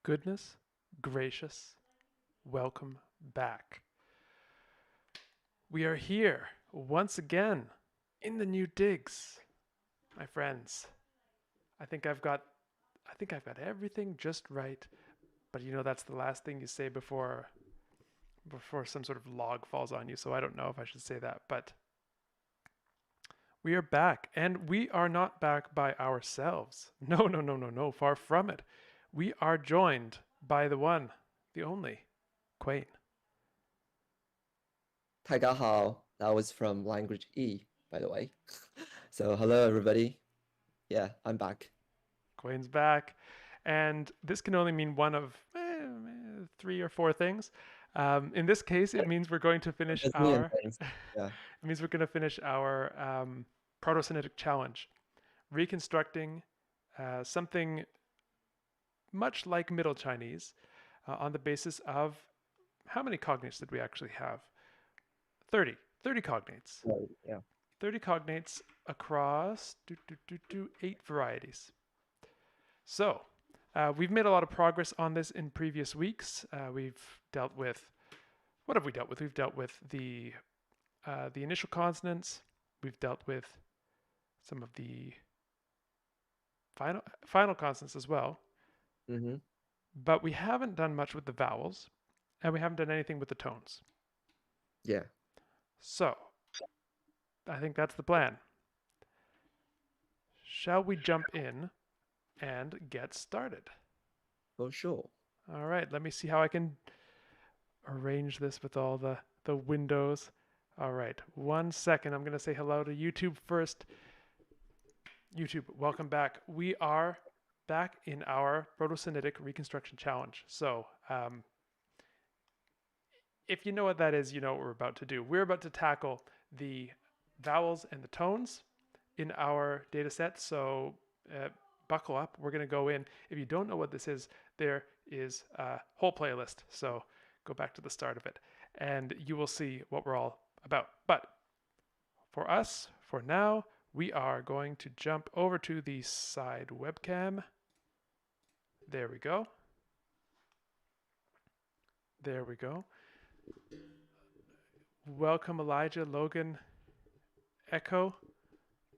Goodness gracious, welcome back. We are here once again in the new digs, my friends. I think I've got everything just right, but you know that's the last thing you say before some sort of log falls on you, so I don't know if I should say that, but we are back, and we are not back by ourselves. No, far from it. We are joined by the one, the only, Quain. 大家好, that was from language E, by the way. So hello, everybody. Yeah, I'm back. Quain's back, and this can only mean one of 3 or 4 things. In this case, it means we're going to finish There's million our. things. Yeah. It means we're going to finish our Proto-Semitic challenge, reconstructing something much like Middle Chinese on the basis of how many cognates did we actually have? 30 cognates. Right, yeah. 30 cognates across 8 varieties. So we've made a lot of progress on this in previous weeks. We've dealt with, what have we dealt with? We've dealt with the initial consonants. We've dealt with some of the final consonants as well. Mm-hmm. But we haven't done much with the vowels, and we haven't done anything with the tones. Yeah. So I think that's the plan. Shall we jump in and get started? For sure. All right, let me see how I can arrange this with all the windows. All right, 1 second. I'm going to say hello to YouTube first. YouTube, welcome back. We are back in our Proto-Semitic Reconstruction Challenge. So if you know what that is, you know what we're about to do. We're about to tackle the vowels and the tones in our data set. So buckle up. We're going to go in. If you don't know what this is, there is a whole playlist. So go back to the start of it and you will see what we're all about. But for us, for now, we are going to jump over to the side webcam. There we go. There we go. Welcome, Elijah, Logan, Echo.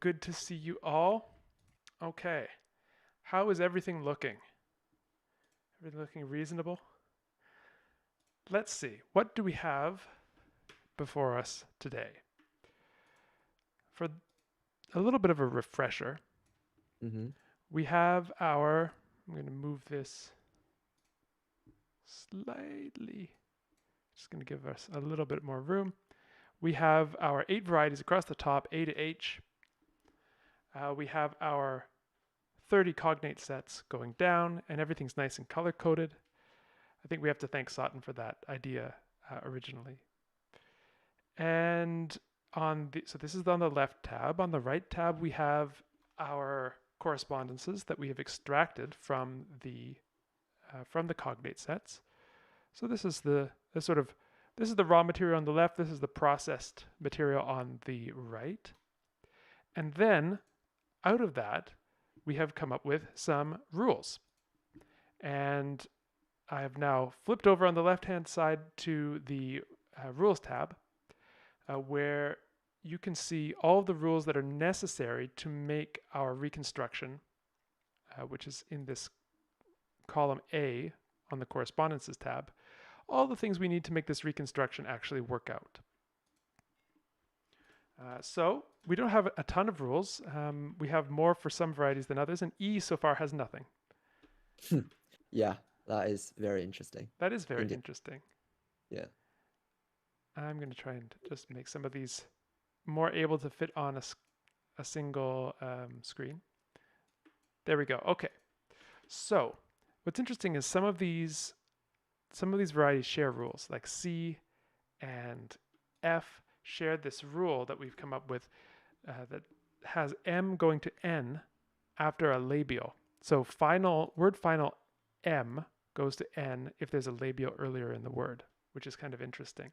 Good to see you all. Okay. How is everything looking? Everything looking reasonable? Let's see. What do we have before us today? For a little bit of a refresher, we have our, I'm going to move this slightly, just going to give us a little bit more room. We have our 8 varieties across the top, A to H. We have our 30 cognate sets going down, and everything's nice and color-coded. I think we have to thank Sutton for that idea originally. And so this is on the left tab. On the right tab, we have our correspondences that we have extracted from the cognate sets. So this is the raw material on the left. This is the processed material on the right. And then out of that, we have come up with some rules. And I have now flipped over on the left-hand side to the rules tab, where you can see all of the rules that are necessary to make our reconstruction, which is in this column A on the correspondences tab, all the things we need to make this reconstruction actually work out. So we don't have a ton of rules. We have more for some varieties than others, and E so far has nothing. Yeah, that is very interesting. That is very Indeed. interesting. Yeah. I'm going to try and just make some of these more able to fit on a single screen. There we go. Okay. So what's interesting is some of these varieties share rules, like C and F share this rule that we've come up with that has M going to N after a labial. So word final M goes to N if there's a labial earlier in the word, which is kind of interesting.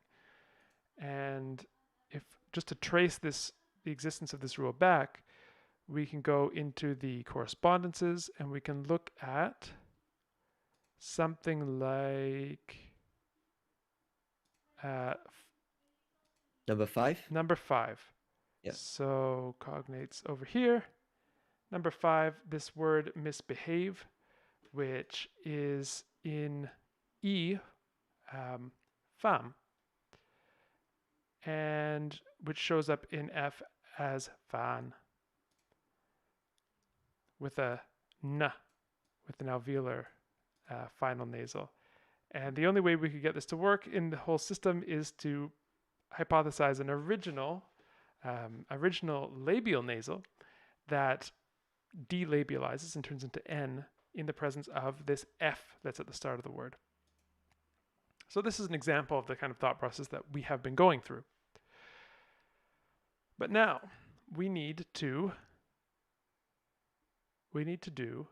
And if just to trace the existence of this rule back, we can go into the correspondences and we can look at something like Number 5? number 5. Yeah. So cognates over here. Number 5, this word misbehave, which is in E, femme, and which shows up in F as fan, with a n, with an alveolar final nasal. And the only way we could get this to work in the whole system is to hypothesize an original labial nasal that delabializes and turns into N in the presence of this F that's at the start of the word. So this is an example of the kind of thought process that we have been going through. But now we need to do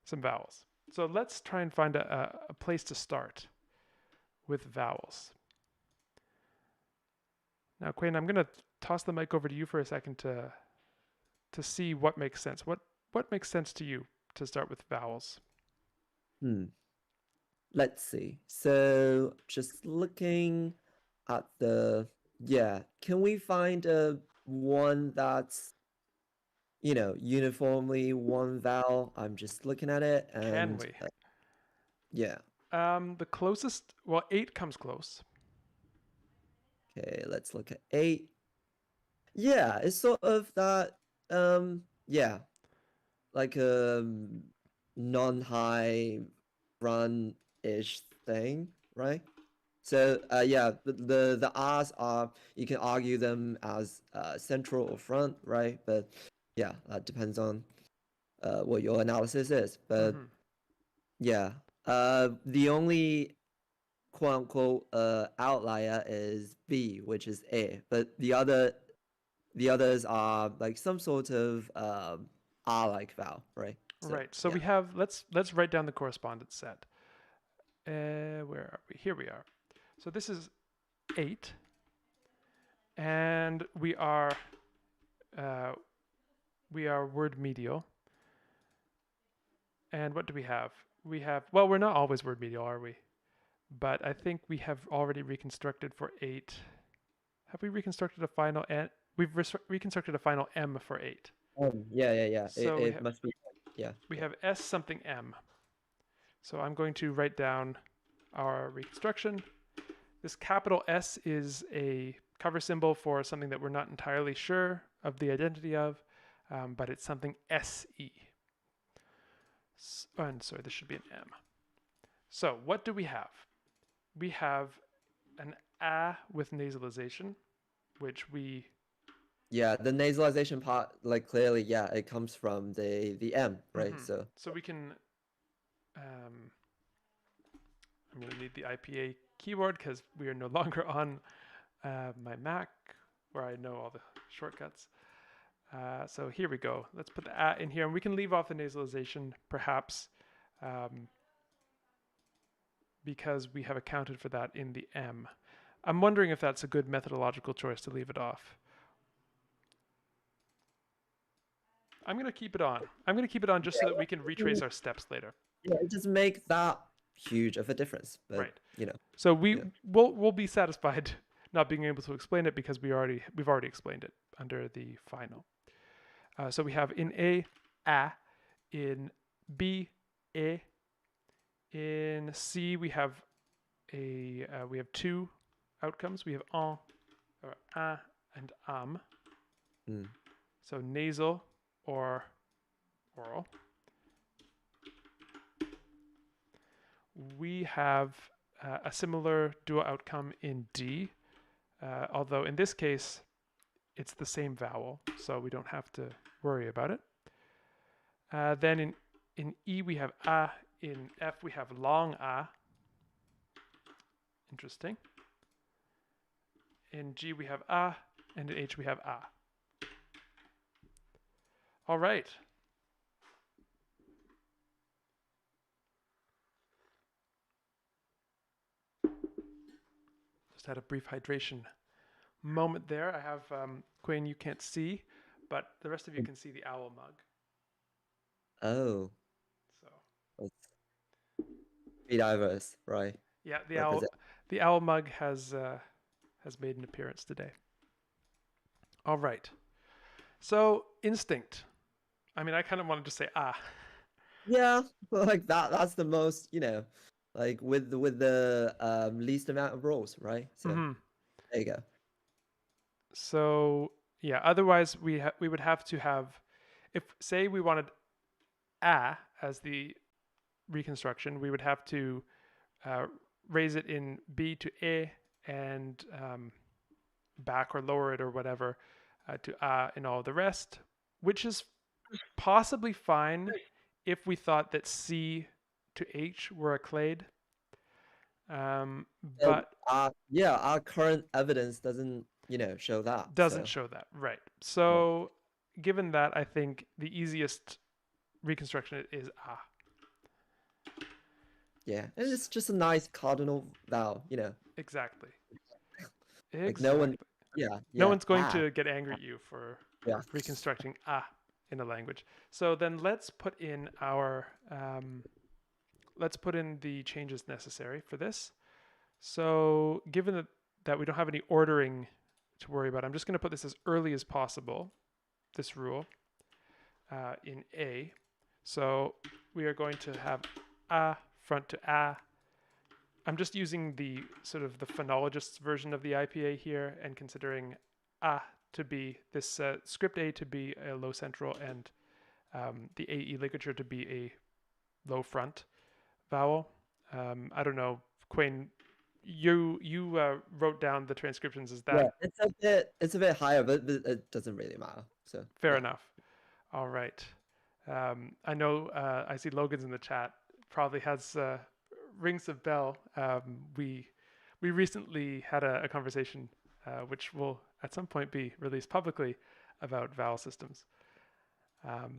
some vowels. So let's try and find a place to start with vowels. Now, Quain, I'm going to toss the mic over to you for a second to see what makes sense. What makes sense to you to start with vowels? Let's see. So just looking at can we find one that's uniformly one vowel? I'm just looking at it and Can we? Yeah. The closest, 8 comes close. Okay, let's look at 8. Yeah, it's sort of that like a non-high run-ish thing, right? So the R's are, you can argue them as central or front, right? But yeah, that depends on what your analysis is. But the only quote unquote outlier is B, which is A. But the others are like some sort of R-like vowel, right? Right. So we have, let's write down the correspondence set. Where are we? Here we are. So this is 8, and we are word medial. And what do we have? We have, we're not always word medial, are we? But I think we have already reconstructed for 8. Have we reconstructed a final N? We've reconstructed a final M for 8. Yeah. So it must be, We have S something M. So I'm going to write down our reconstruction. This capital S is a cover symbol for something that we're not entirely sure of the identity of, but it's something SE. And sorry, this should be an M. So what do we have? We have an A with nasalization, which we... Yeah, the nasalization part, like clearly, it comes from the M, right? Mm-hmm. So we can... I'm going to need the IPA keyboard because we are no longer on my Mac where I know all the shortcuts. So here we go. Let's put the a in here, and we can leave off the nasalization, perhaps, because we have accounted for that in the M. I'm wondering if that's a good methodological choice to leave it off. I'm going to keep it on. I'm going to keep it on just so that we can retrace our steps later. Yeah, it doesn't make that huge of a difference, but Right. you know. So Yeah. we'll be satisfied not being able to explain it because we've already explained it under the final. So we have in A, in B, E, in C we have two outcomes. We have en, or a, and am. Mm. So nasal or oral. We have a similar dual outcome in D, although in this case it's the same vowel, so we don't have to worry about it. Then in E we have a, in F we have long a. Interesting. In G we have a, and in H we have a. All right. Just had a brief hydration moment there. I have Quain, you can't see, but the rest of you can see the owl mug. Oh, So that's pretty diverse, right? yeah, Represent. the owl mug has made an appearance today. All right. So instinct. I mean, I kind of wanted to say ah. Yeah, like that's the most, like with the least amount of rules, right? So there you go. So yeah. Otherwise, we would have to have, if say we wanted a as the reconstruction, we would have to raise it in B to E and back or lower it or whatever to A in all the rest, which is possibly fine if we thought that C to H were a clade. But Yeah, our current evidence doesn't, show that. doesn't So show that, right? yeah, So given that, I think the easiest reconstruction is A. yeah, and it's just a nice cardinal vowel, Exactly. like no one, Exactly. yeah, No yeah, one's going to get angry at you for yeah. reconstructing a in a language. So then let's put in our the changes necessary for this. So given that we don't have any ordering to worry about, I'm just going to put this as early as possible, this rule, in A. So we are going to have a front to a. I'm just using the sort of the phonologist's version of the IPA here and considering a to be this script A to be a low central and the AE ligature to be a low front vowel. I don't know, Quain, you wrote down the transcriptions. Is Yeah, that it's a bit higher, but it doesn't really matter. So fair yeah. enough? All right. I know I see Logan's in the chat. Probably has rings of bell. We recently had a conversation, which will at some point be released publicly, about vowel systems.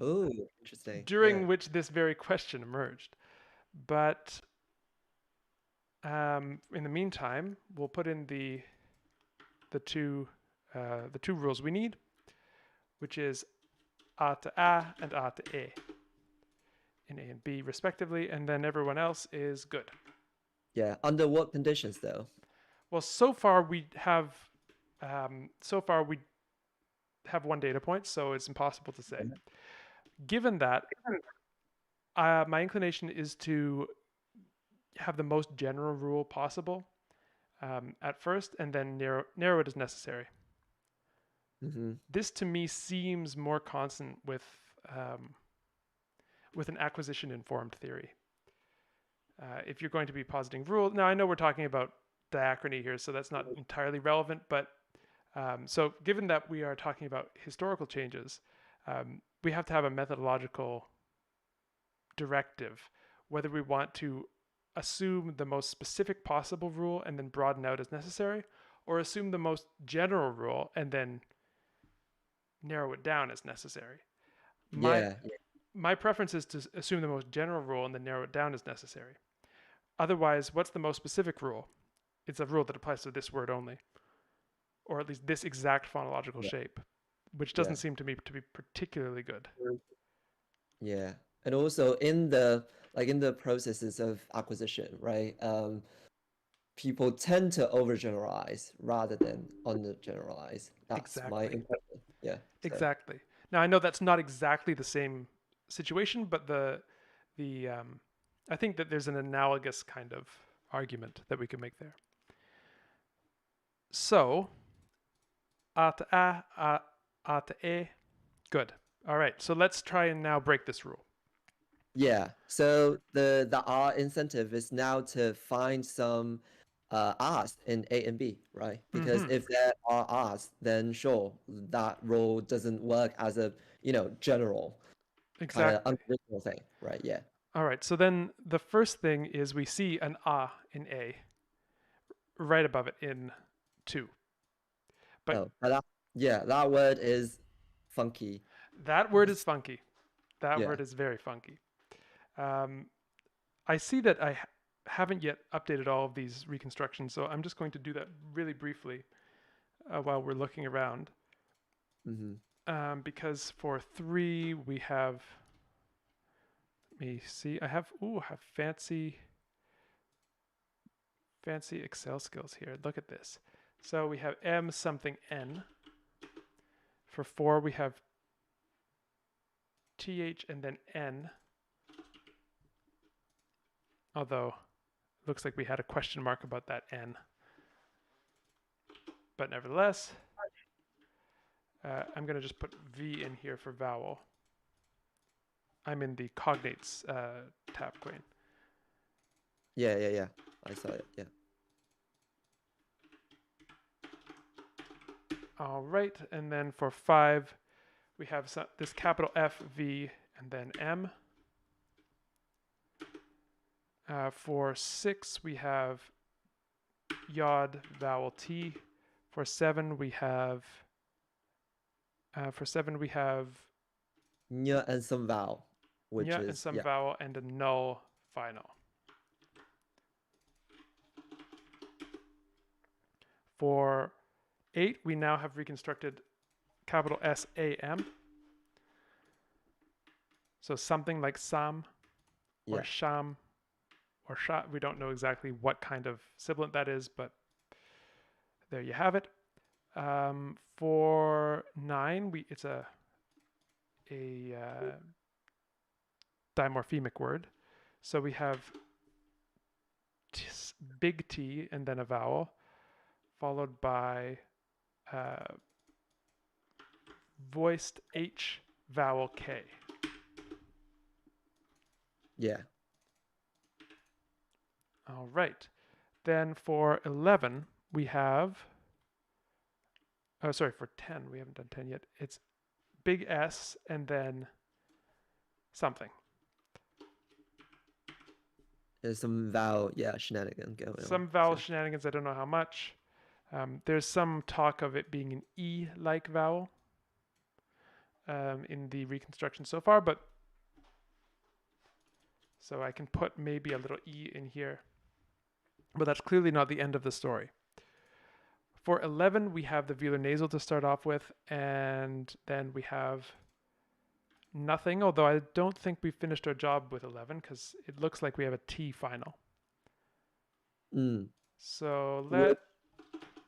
Oh, interesting. Yeah. During which this very question emerged. But in the meantime, we'll put in the two rules we need, which is a to a and a to e in A and B respectively, and then everyone else is good. Yeah. Under what conditions though? Well, so far we have one data point, so it's impossible to say. Given that, my inclination is to have the most general rule possible at first, and then narrow it as necessary. Mm-hmm. This to me seems more consonant with an acquisition-informed theory. If you're going to be positing rules, now I know we're talking about diachrony here, so that's not entirely relevant, but so given that we are talking about historical changes, we have to have a methodological directive, whether we want to assume the most specific possible rule and then broaden out as necessary, or assume the most general rule and then narrow it down as necessary. My Yeah. my preference is to assume the most general rule and then narrow it down as necessary. Otherwise, what's the most specific rule? It's a rule that applies to this word only, or at least this exact phonological Yeah. shape, which doesn't Yeah. seem to me to be particularly good. Yeah. And also in the processes of acquisition, right? People tend to overgeneralize rather than undergeneralize. That's my Exactly. impression. Yeah. So Exactly. Now I know that's not exactly the same situation, but the I think that there's an analogous kind of argument that we can make there. So a to a to e, good. All right. So let's try and now break this rule. yeah. So the R incentive is now to find some R's in A and B, right? Because Mm-hmm. if there are R's, then sure, that rule doesn't work as a, general kind of Exactly. unconditional thing, right? Yeah. All right. So then the first thing is we see an a in a right above it in two, but Oh, but that word is funky. that word is funky. That Yeah. word is very funky. Um, I see that I haven't yet updated all of these reconstructions, so I'm just going to do that really briefly while we're looking around. Mm-hmm. Because for 3 we have, let me see, I have fancy Excel skills here. Look at this. So we have M something N. For 4 we have TH and then N. Although looks like we had a question mark about that N. But nevertheless, I'm going to just put V in here for vowel. I'm in the cognates tab, Quain. Yeah. I saw it. Yeah. All right, and then for 5, we have this capital F, V, and then M. For 6, we have yod, vowel T. For 7, we have Nya and some vowel, which nya and is some vowel and a null final. For 8, we now have reconstructed capital S-A-M. So something like Sam or yeah. Sham or Sha. We don't know exactly what kind of sibilant that is, but there you have it. For 9, it's a dimorphemic word. So we have big T and then a vowel, followed by voiced H, vowel K. Yeah. All right. Then for 11, we have, for 10, we haven't done 10 yet. It's big S and then something. There's some vowel, shenanigan going on. Some vowel shenanigans, I don't know how much. There's some talk of it being an E-like vowel in the reconstruction so far, but so I can put maybe a little E in here. But that's clearly not the end of the story. For 11, we have the velar nasal to start off with, and then we have nothing, although I don't think we finished our job with 11 because it looks like we have a T final. Mm. So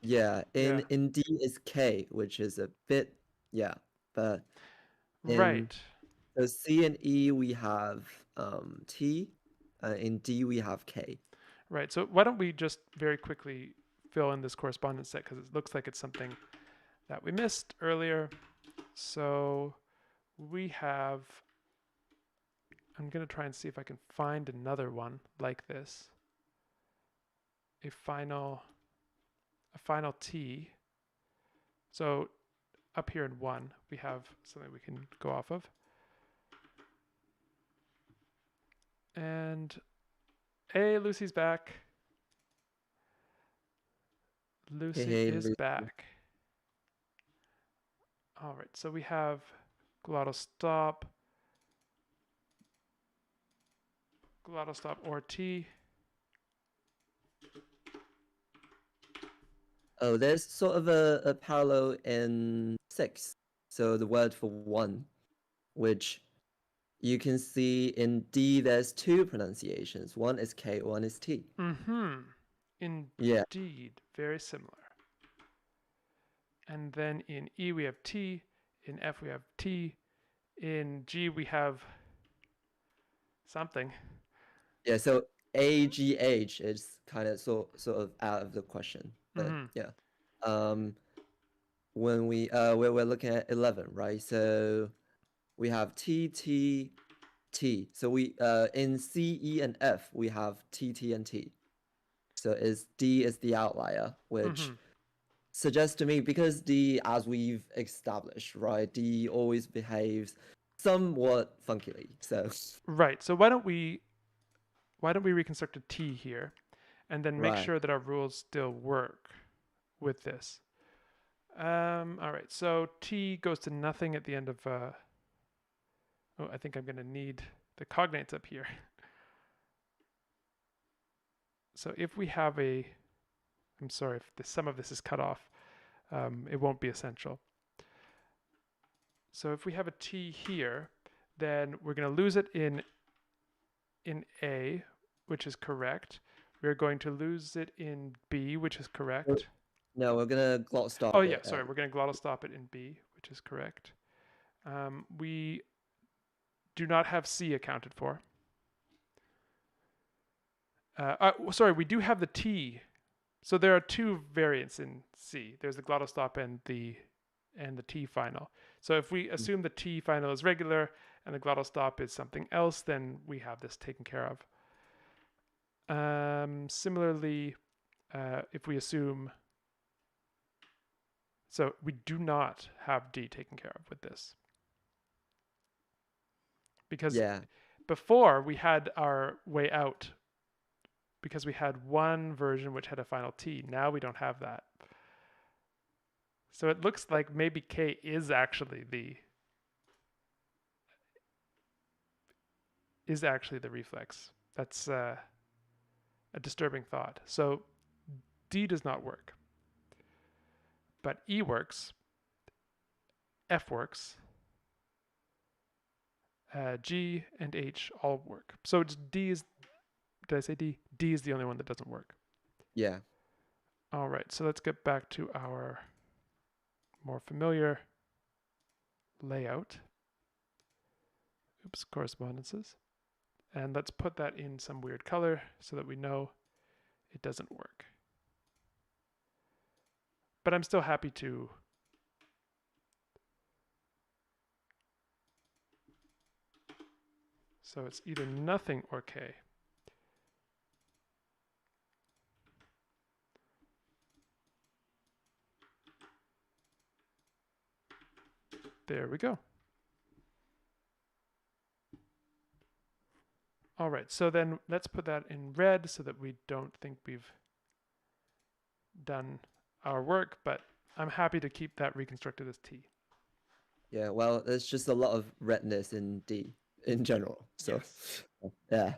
in D is K, which is a bit, but in right. so C and E we have T, in D we have K. Right. So why don't we just very quickly fill in this correspondence set because it looks like it's something that we missed earlier. So we have, I'm going to try and see if I can find another one like this. A final T. So up here in 1, we have something we can go off of. And hey, Lucy's back. Lucy Hey, is Lucy. back. All right, so we have glottal stop or T. Oh, there's sort of a parallel in 6. So the word for one, which you can see in D, there's 2 pronunciations. One is K, one is T. Mm-hmm. Yeah. Indeed, very similar. And then in E we have T, in F we have T, in G we have something. Yeah, so AGH is kind of sort of out of the question. But Mm-hmm. yeah. When we're looking at 11, right? So we have T, T, T. So we in C, E, and F we have T, T, and T. So is D is the outlier, which Mm-hmm. suggests to me, because D, as we've established, right, D always behaves somewhat funkily. So Right. So why don't we reconstruct a T here, and then make right. sure that our rules still work with this. All right. So T goes to nothing at the end of. Oh, I think I'm going to need the cognates up here. So if we have a, I'm sorry if some of this is cut off. It won't be essential. So if we have a T here, then we're going to lose it in A, which is correct. We're going to lose it in B, which is correct. No, we're gonna glot Oh stop yeah, it. sorry. We're going to glottal stop it in B, which is correct. We do not have C accounted for. Sorry, we do have the T. So there are 2 variants in C. There's the glottal stop and the T final. So if we assume the T final is regular and the glottal stop is something else, then we have this taken care of. Similarly, if we assume, so we do not have D taken care of with this. Because Yeah. before we had our way out because we had one version which had a final T. Now we don't have that. So it looks like maybe K is actually the reflex. That's a disturbing thought. So D does not work, but E works, F works, G and H all work. So it's D is, did I say D? D is the only one that doesn't work. Yeah. All right, so let's get back to our more familiar layout. Oops, correspondences. And let's put that in some weird color so that we know it doesn't work. But I'm still happy to so it's either nothing or K. There we go. All right, so then let's put that in red so that we don't think we've done our work, but I'm happy to keep that reconstructed as T. Yeah. Well, there's just a lot of redness in D in general. So Yes. yeah.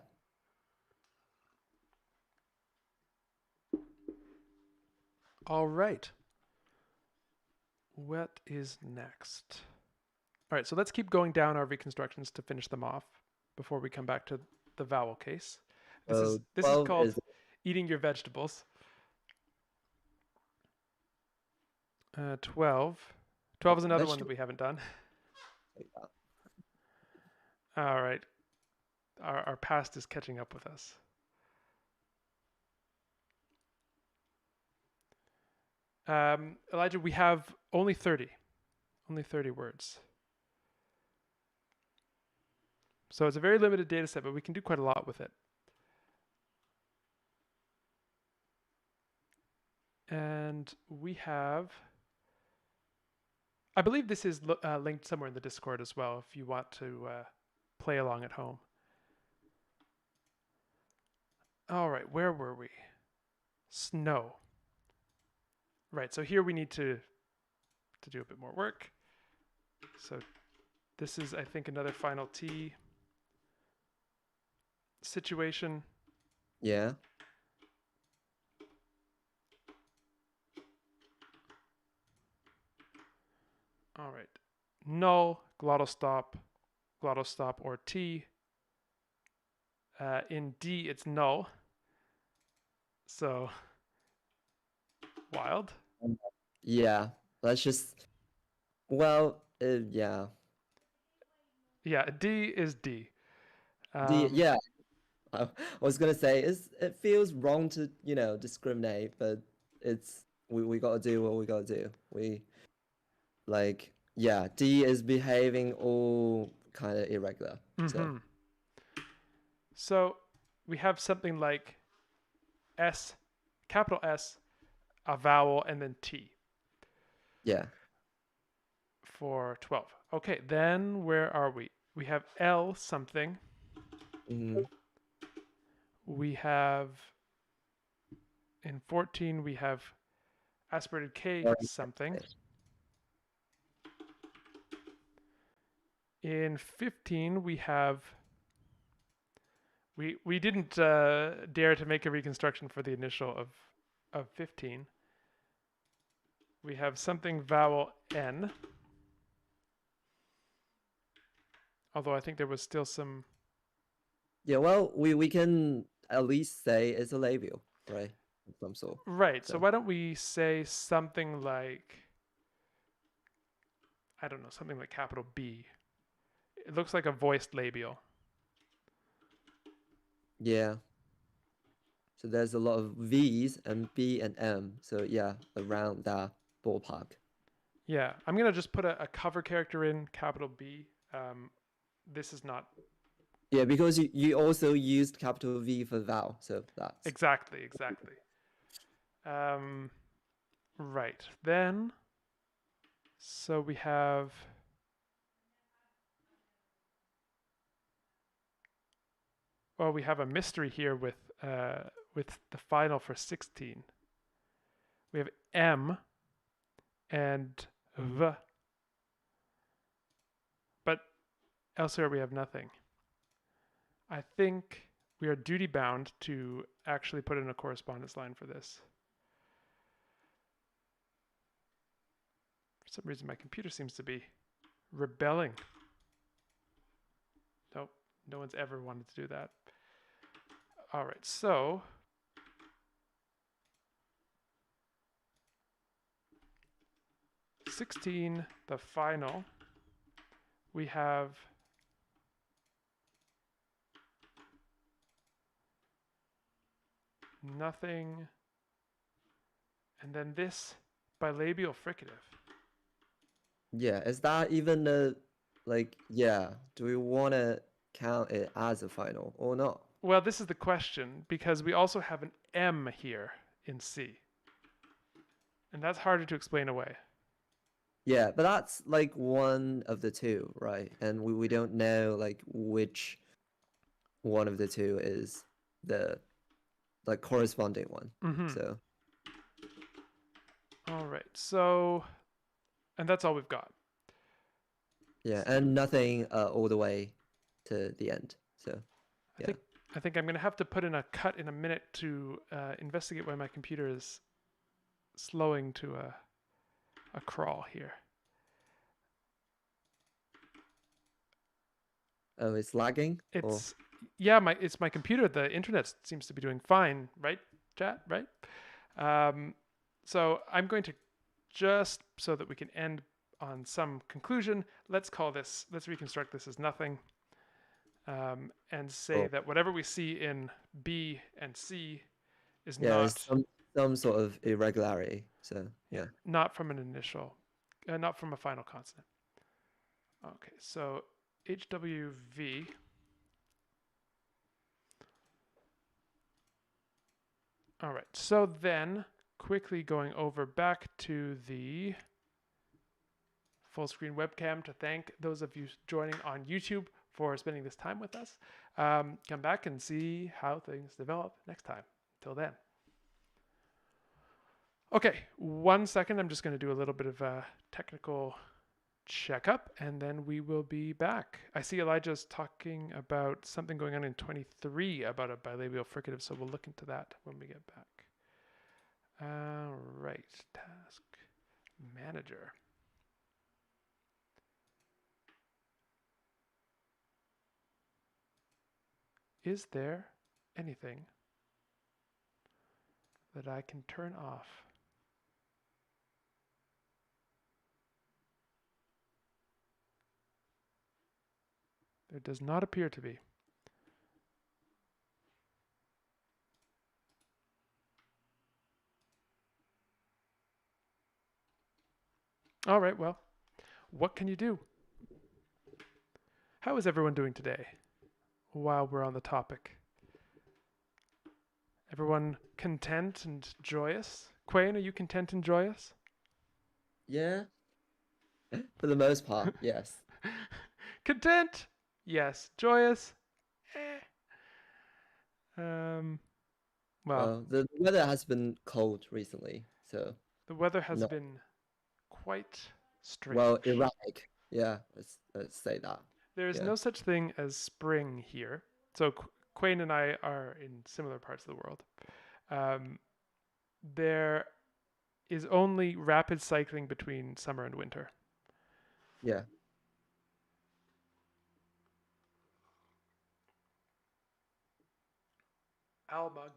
All right. What is next? All right, so let's keep going down our reconstructions to finish them off before we come back to the vowel case. So This is 12 called is eating your vegetables. 12. 12 is another one that vegetable. we haven't done. All right. Our past is catching up with us. Elijah, we have only 30. Only 30 words. So it's a very limited data set, but we can do quite a lot with it. And we have, I believe this is linked somewhere in the Discord as well if you want to play along at home. All right, where were we? Snow. Right. So here we need to do a bit more work. So this is, I think, another final T situation. Yeah. All right. Null, glottal stop, or T. In D, it's null. So wild. Yeah. Let's just. Well, yeah. Yeah, D is D. Yeah. I was gonna say it feels wrong to discriminate, but we gotta do what we gotta do. We like yeah. D is behaving all kind of irregular. So Mm-hmm. So we have something like S, capital S, a vowel, and then T yeah. for 12. Okay, then where are we? We have L something. Mm-hmm. We have, in 14, we have aspirated K something. In 15, we have, we didn't dare to make a reconstruction for the initial of 15. We have something vowel N, although I think there was still some. Yeah, well, we can at least say it's a labial, right? Of some sort. Right, so So why don't we say something like, I don't know, something like capital B. It looks like a voiced labial. yeah. So there's a lot of V's and B and M. So yeah, around that ballpark. Yeah, I'm going to just put a cover character in, capital B. This is not Yeah, because you also used capital V for vowel, so that's exactly. Right, then, so we have, well, we have a mystery here with the final for 16. We have M and V, but elsewhere we have nothing. I think we are duty bound to actually put in a correspondence line for this. For some reason, my computer seems to be rebelling. Nope, no one's ever wanted to do that. All right, so 16, the final, we have nothing, and then this bilabial fricative. yeah. Is that even a yeah? Do we want to count it as a final or not? Well, this is the question because we also have an M here in C, and that's harder to explain away. Yeah, but that's like one of the two, right? And we don't know like which one of the two is the like corresponding one. Mm-hmm. So All right, so, and that's all we've got. yeah, and nothing all the way to the end. So I yeah. think I think I'm going to have to put in a cut in a minute to investigate why my computer is slowing to a crawl here. Oh, it's lagging? Or It's yeah, it's my computer. The internet seems to be doing fine, right, chat? Right. So I'm going to, just so that we can end on some conclusion, let's reconstruct this as nothing, and say oh, that whatever we see in B and C is yeah, there's not, some sort of irregularity. So yeah. not from an initial, not from a final consonant. Okay, so HWV. All right, so then quickly going over back to the full screen webcam to thank those of you joining on YouTube for spending this time with us. Come back and see how things develop next time. Till then. Okay, 1 second. I'm just going to do a little bit of a technical checkup and then we will be back. I see Elijah's talking about something going on in 23 about a bilabial fricative, so we'll look into that when we get back. All right, task manager. Is there anything that I can turn off? There does not appear to be. All right, well, what can you do? How is everyone doing today while we're on the topic? Everyone content and joyous? Quain, are you content and joyous? Yeah, for the most part, yes. Content? Yes. Joyous? Eh. Um, well, Well, the weather has been cold recently, so the weather has no, been quite well, strange. erratic. Yeah, let's say that. There is Yeah, no such thing as spring here. So Quain and I are in similar parts of the world. Um, there is only rapid cycling between summer and winter. yeah, Owl bug.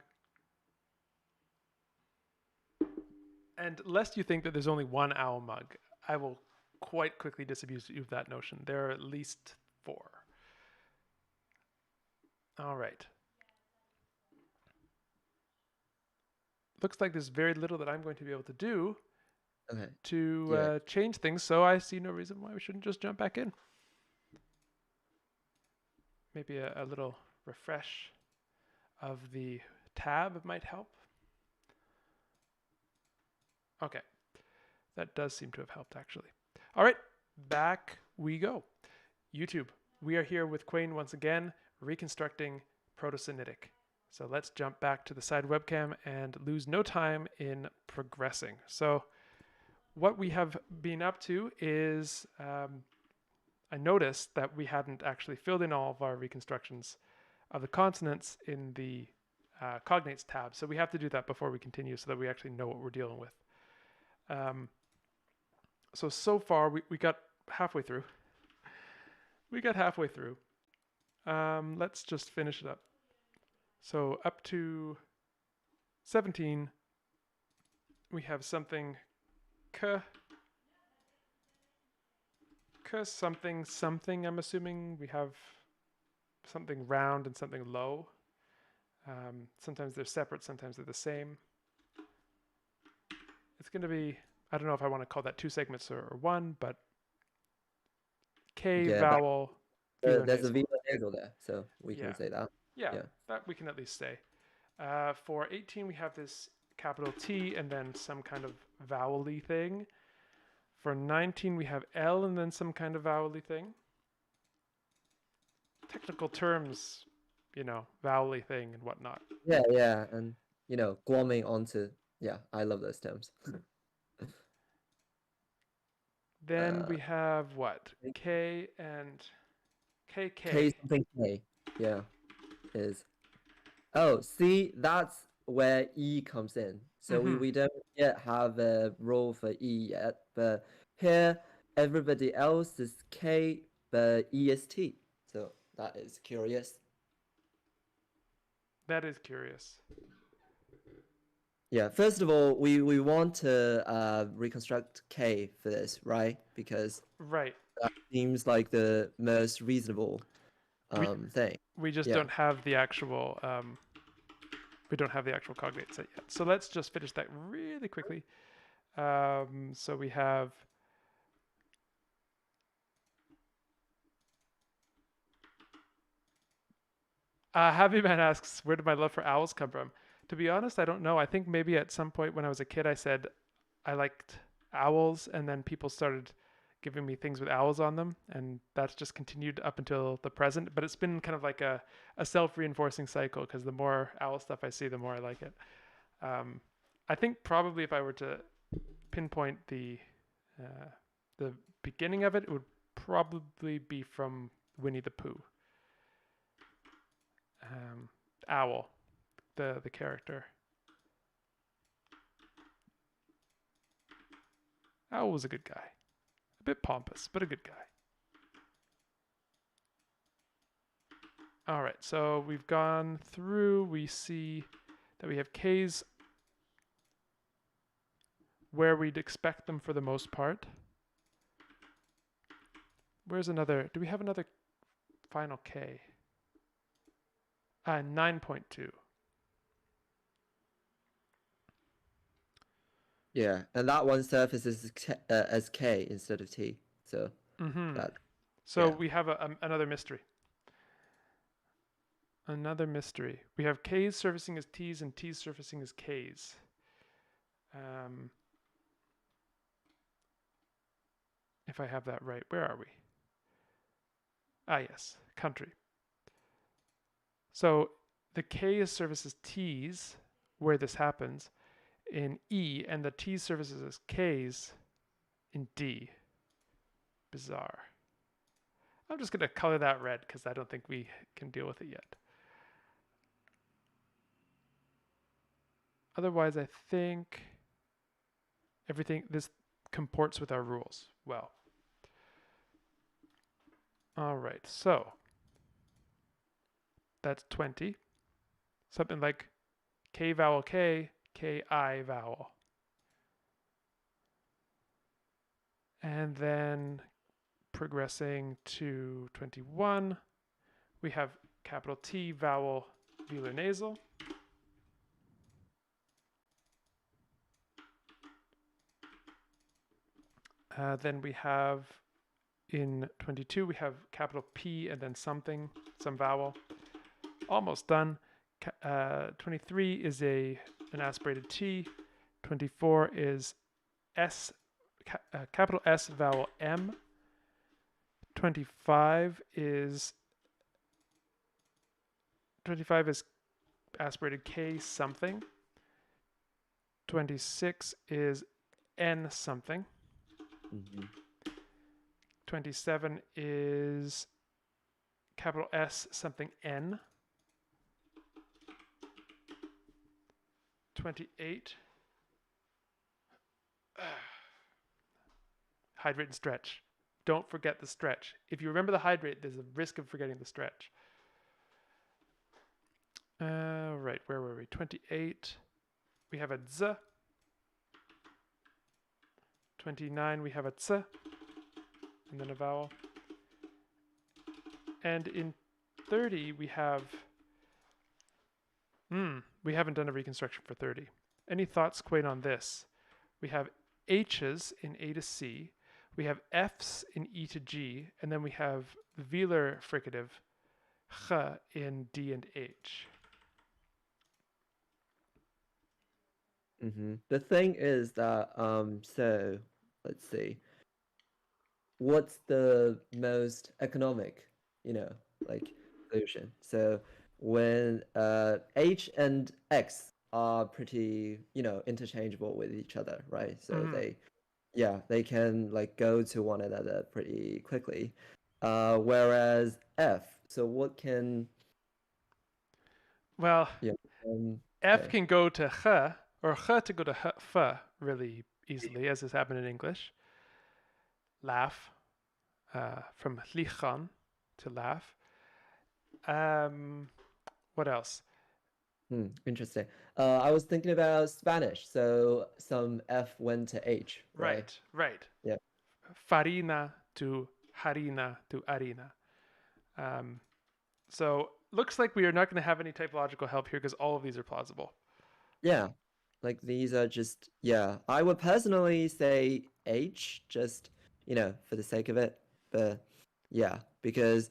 And lest you think that there's only one owl mug, I will quite quickly disabuse you of that notion. There are at least four. All right. Looks like there's very little that I'm going to be able to do okay, to yeah, change things, so I see no reason why we shouldn't just jump back in. Maybe a little refresh of the tab might help. Okay, that does seem to have helped actually. All right, back we go. YouTube, we are here with Quain once again, reconstructing Proto-Sinitic. So let's jump back to the side webcam and lose no time in progressing. So what we have been up to is I noticed that we hadn't actually filled in all of our reconstructions of the consonants in the cognates tab. So we have to do that before we continue so that we actually know what we're dealing with. So far, we got halfway through. We got halfway through. Let's just finish it up. So up to 17, we have something k something something. I'm assuming we have something round and something low. Sometimes they're separate, sometimes they're the same. It's going to be, I don't know if I want to call that two segments or one, but K yeah. vowel, velar There's a nasal. V nasal there, so we Yeah, can say that. yeah, Yeah, that we can at least say. For 18, we have this capital T and then some kind of vowel-y thing. For 19, we have L and then some kind of vowel-y thing. Technical terms, vowel-y thing and whatnot. yeah, and glomming onto. Yeah, I love those terms. Then uh, we have what? K and KK. K something K. Yeah, is. Oh, see, that's where E comes in. So Mm-hmm. we don't yet have a role for E yet, but here everybody else is K, but E is T. So that is curious. That is curious. Yeah, first of all, we want to reconstruct K for this, right? Because Right. that seems like the most reasonable We thing. we just Yeah. don't have the actual we don't have the actual cognate set yet. So let's just finish that really quickly. So we have Happy Man asks, where did my love for owls come from? To be honest, I don't know. I think maybe at some point when I was a kid, I said I liked owls, and then people started giving me things with owls on them, and that's just continued up until the present. But it's been kind of like a self-reinforcing cycle because the more owl stuff I see, the more I like it. Um, I think probably if I were to pinpoint the beginning of it, it would probably be from Winnie the Pooh. Owl, the character. Owl was a good guy. A bit pompous, but a good guy. All right, so we've gone through. We see that we have K's where we'd expect them for the most part. Where's another? Do we have another final K? 9.2. Yeah, and that one surfaces as K instead of T. So that, So yeah. we have another mystery. Another mystery. We have K's surfacing as T's and T's surfacing as K's. If I have that right, where are we? Yes, country. So the K is surfaced as T's where this happens in E, and the T surfaces as K's in D. Bizarre. I'm just going to color that red because I don't think we can deal with it yet. Otherwise, I think this comports with our rules well. All right, so that's 20. Something like K vowel K, K-I vowel. And then progressing to 21, we have capital T vowel velar nasal. Then we have in 22, we have capital P and then something, some vowel. Almost done. 23 is an aspirated T. 24 is capital S vowel M. 25 is aspirated K something. 26 is N something. 27 is capital S something N. 28 hydrate and stretch. Don't forget the stretch. If you remember the hydrate, there's a risk of forgetting the stretch. Right, where were we? 28. We have a Z. 29, we have a Z. And then a vowel. And in 30, we have... we haven't done a reconstruction for 30. Any thoughts, Quain, on this? We have H's in A to C. We have F's in E to G. And then we have the velar fricative Ch in D and H. The thing is that, so let's see. What's the most economic, like solution? So when H and X are pretty, interchangeable with each other, right? So they can like go to one another pretty quickly. Whereas F, so what can... Well, F okay. can go to Ch, or Ch to go to F really easily, as has happened in English. Laugh, from lichan to laugh. What else? Interesting. I was thinking about Spanish, so some F went to H, right? Right. Yeah. Farina to harina to harina. So looks like we are not going to have any typological help here because all of these are plausible. Yeah, like these are just, yeah. I would personally say H, just, for the sake of it. But yeah, because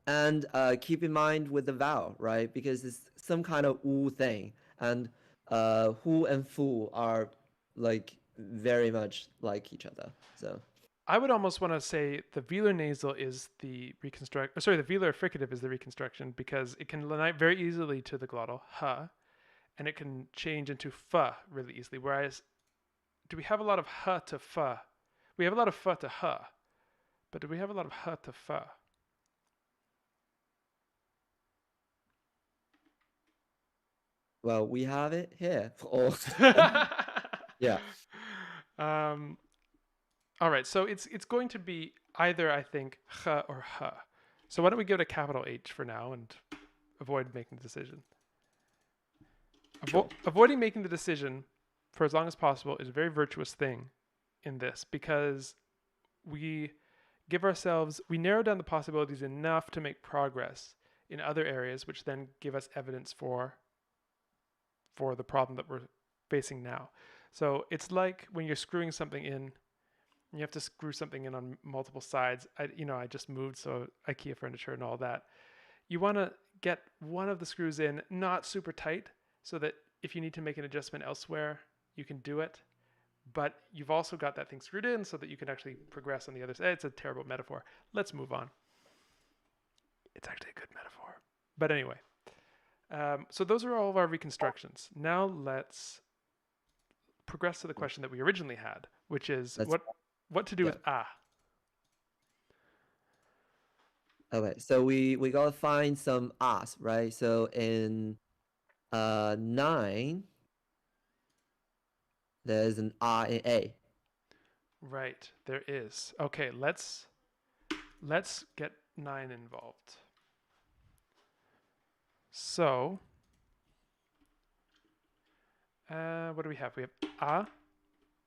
and keep in mind with the vowel, right? Because it's some kind of U thing, and hu and fu are like very much like each other. So I would almost want to say the velar nasal is the the velar fricative is the reconstruction because it can unite very easily to the glottal ha, and it can change into f really easily. Whereas, do we have a lot of h to f? We have a lot of f to h, but do we have a lot of h to f? Well, we have it here. Or yeah. um, all right, so it's going to be either, I think, h or h. So why don't we give it a capital H for now and avoid making the decision? Sure. Avoiding making the decision for as long as possible is a very virtuous thing in this, because we we narrow down the possibilities enough to make progress in other areas, which then give us evidence for the problem that we're facing now. So it's like when you're screwing something in, you have to screw something in on multiple sides. I just moved, so IKEA furniture and all that. You want to get one of the screws in not super tight, so that if you need to make an adjustment elsewhere, you can do it. But you've also got that thing screwed in so that you can actually progress on the other side. It's a terrible metaphor. Let's move on. It's actually a good metaphor. But anyway, so those are all of our reconstructions. Now let's progress to the question that we originally had, which is Let's what to do yeah. with ah. Okay, so we gotta find some R's, right? So in 9, there's an R in A. Right, there is. Okay, let's get 9 involved. So, what do we have? We have a,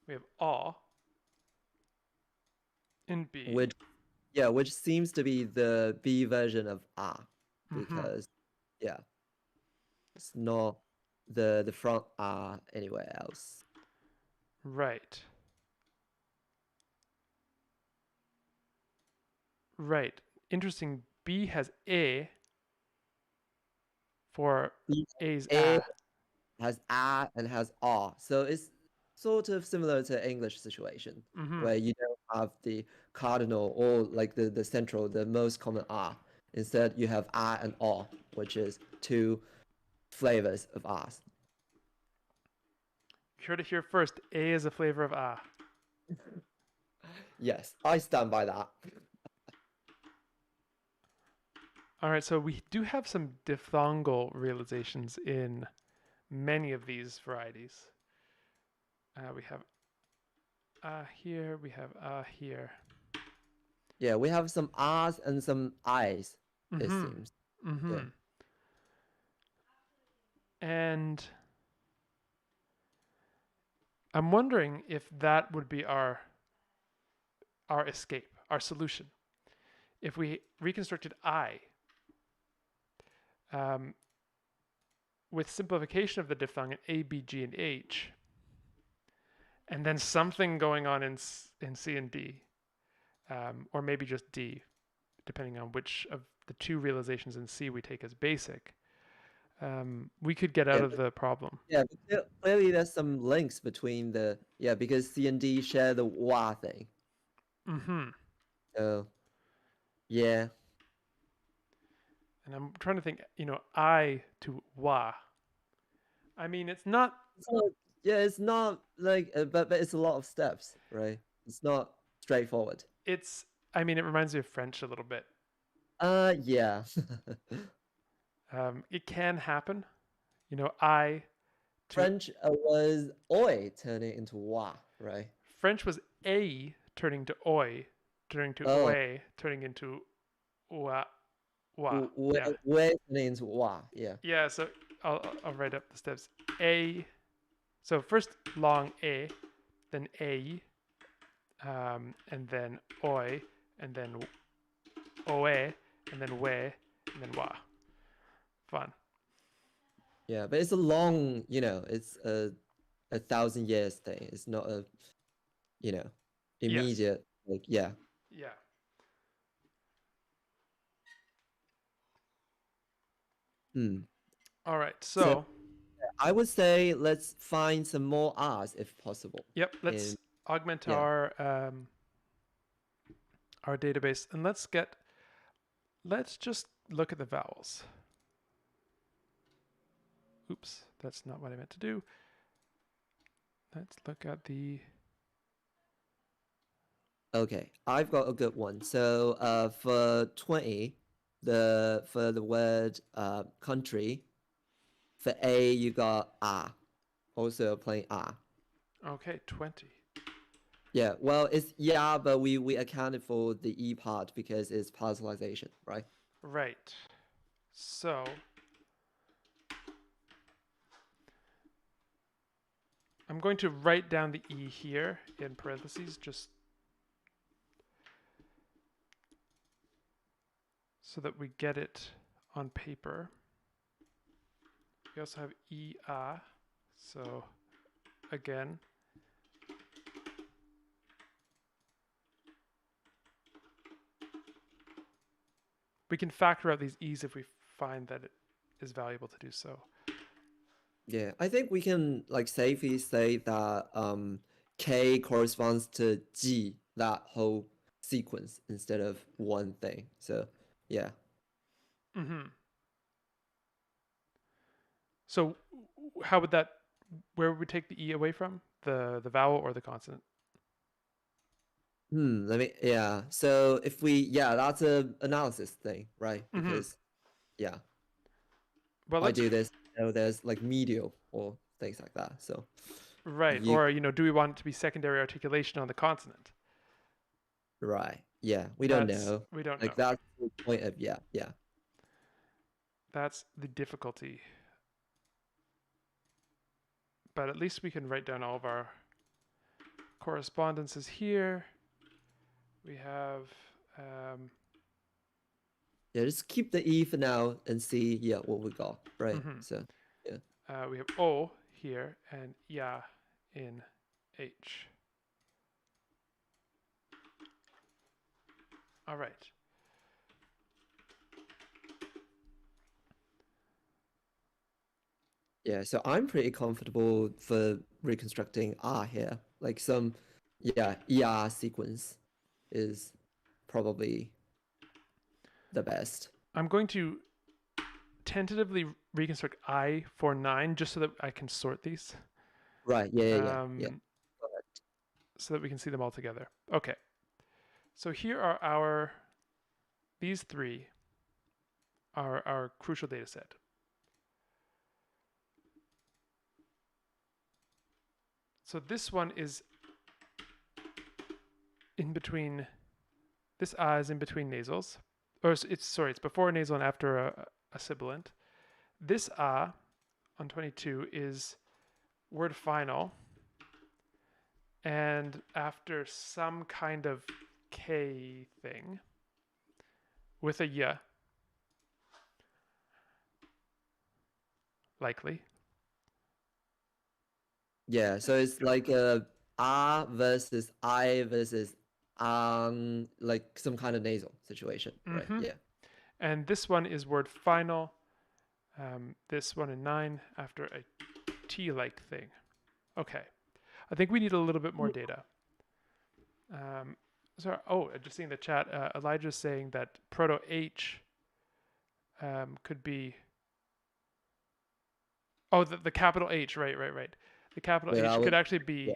we have a in B. Which seems to be the B version of R, Mm-hmm. because yeah, it's not the front R anywhere else. Right. Right. Interesting. B has A for A's A a. has A and has R, so it's sort of similar to English situation, Mm-hmm. where you don't have the cardinal or like the central, the most common R. Instead, you have R and R, which is two flavors of R's. You heard it here first. A is a flavor of a. Yes, I stand by that. All right, so we do have some diphthongal realizations in many of these varieties. We have here, we have here. Yeah, we have some R's and some I's, it Mm-hmm. seems. Mm-hmm. Yeah. And I'm wondering if that would be our escape, our solution. If we reconstructed I with simplification of the diphthong in A, B, G, and H, and then something going on in C and D, or maybe just D, depending on which of the two realizations in C we take as basic, we could get out Yeah, of the problem. yeah, but clearly there's some links between because C and D share the wa thing. Mm-hmm. So, yeah. And I'm trying to think, I to wa. I mean, it's not. So, yeah, it's not like, but it's a lot of steps, right? It's not straightforward. It's. I mean, it reminds me of French a little bit. Yeah. It can happen. I to French was oi turning into wa, right? French was a turning to oi, turning to Oh, oe, turning into wa. Yeah. we turning into wa, yeah. Yeah. So I'll write up the steps. A. So first long a, then a, and then oi, and then oe, and then we, and then wa. Fun. Yeah, but it's a long, it's a 1,000 years thing. It's not a, Yes. immediate, like, yeah. Yeah. Hmm. All right. So So I would say let's find some more R's if possible. yep. Let's augment yeah. our database, and let's just look at the vowels. Oops. That's not what I meant to do. Let's look at the... Okay, I've got a good one. So for 20, for the word country, for A you got ah, also plain ah. Okay, 20. Yeah, well it's yeah, but we accounted for the E part because it's partialization, right? Right. So I'm going to write down the E here in parentheses just so that we get it on paper. We also have EA. So again, we can factor out these E's if we find that it is valuable to do so. Yeah, I think we can like safely say that K corresponds to G, that whole sequence instead of one thing. So yeah. Mm-hmm. So how would that, where would we take the E away from? The vowel or the consonant? Let me yeah. So if we yeah, that's a analysis thing, right? Mm-hmm. Because yeah, Well, I let's, do this, there's like medial or things like that. So right. you Or, do we want it to be secondary articulation on the consonant? right. Yeah, we don't That's, know. we don't Like know. that's the point of yeah, yeah. That's the difficulty. But at least we can write down all of our correspondences here. We have, Yeah, just keep the E for now and see yeah what we got, right? mm-hmm. So yeah. We have O here and Ya in H. All right. Yeah, so I'm pretty comfortable for reconstructing R here. Like some, yeah, ER sequence is probably the best. I'm going to tentatively reconstruct I for 9 just so that I can sort these. Right, yeah. Go ahead. So that we can see them all together. Okay. So here are these three are our crucial data set. So this one is in between, this A is in between nasals. Or it's before a nasal and after a sibilant. This A on 22 is word final. And after some kind of K thing with a Y, likely. Yeah, so it's like a R versus I versus like some kind of nasal situation, right? Mm-hmm. Yeah. And this one is word final. This one in 9 after a T-like thing. Okay. I think we need a little bit more data. Just seeing the chat, Elijah's saying that Proto-H could be... Oh, the capital H, right. The capital Wait, I H could would actually yeah. be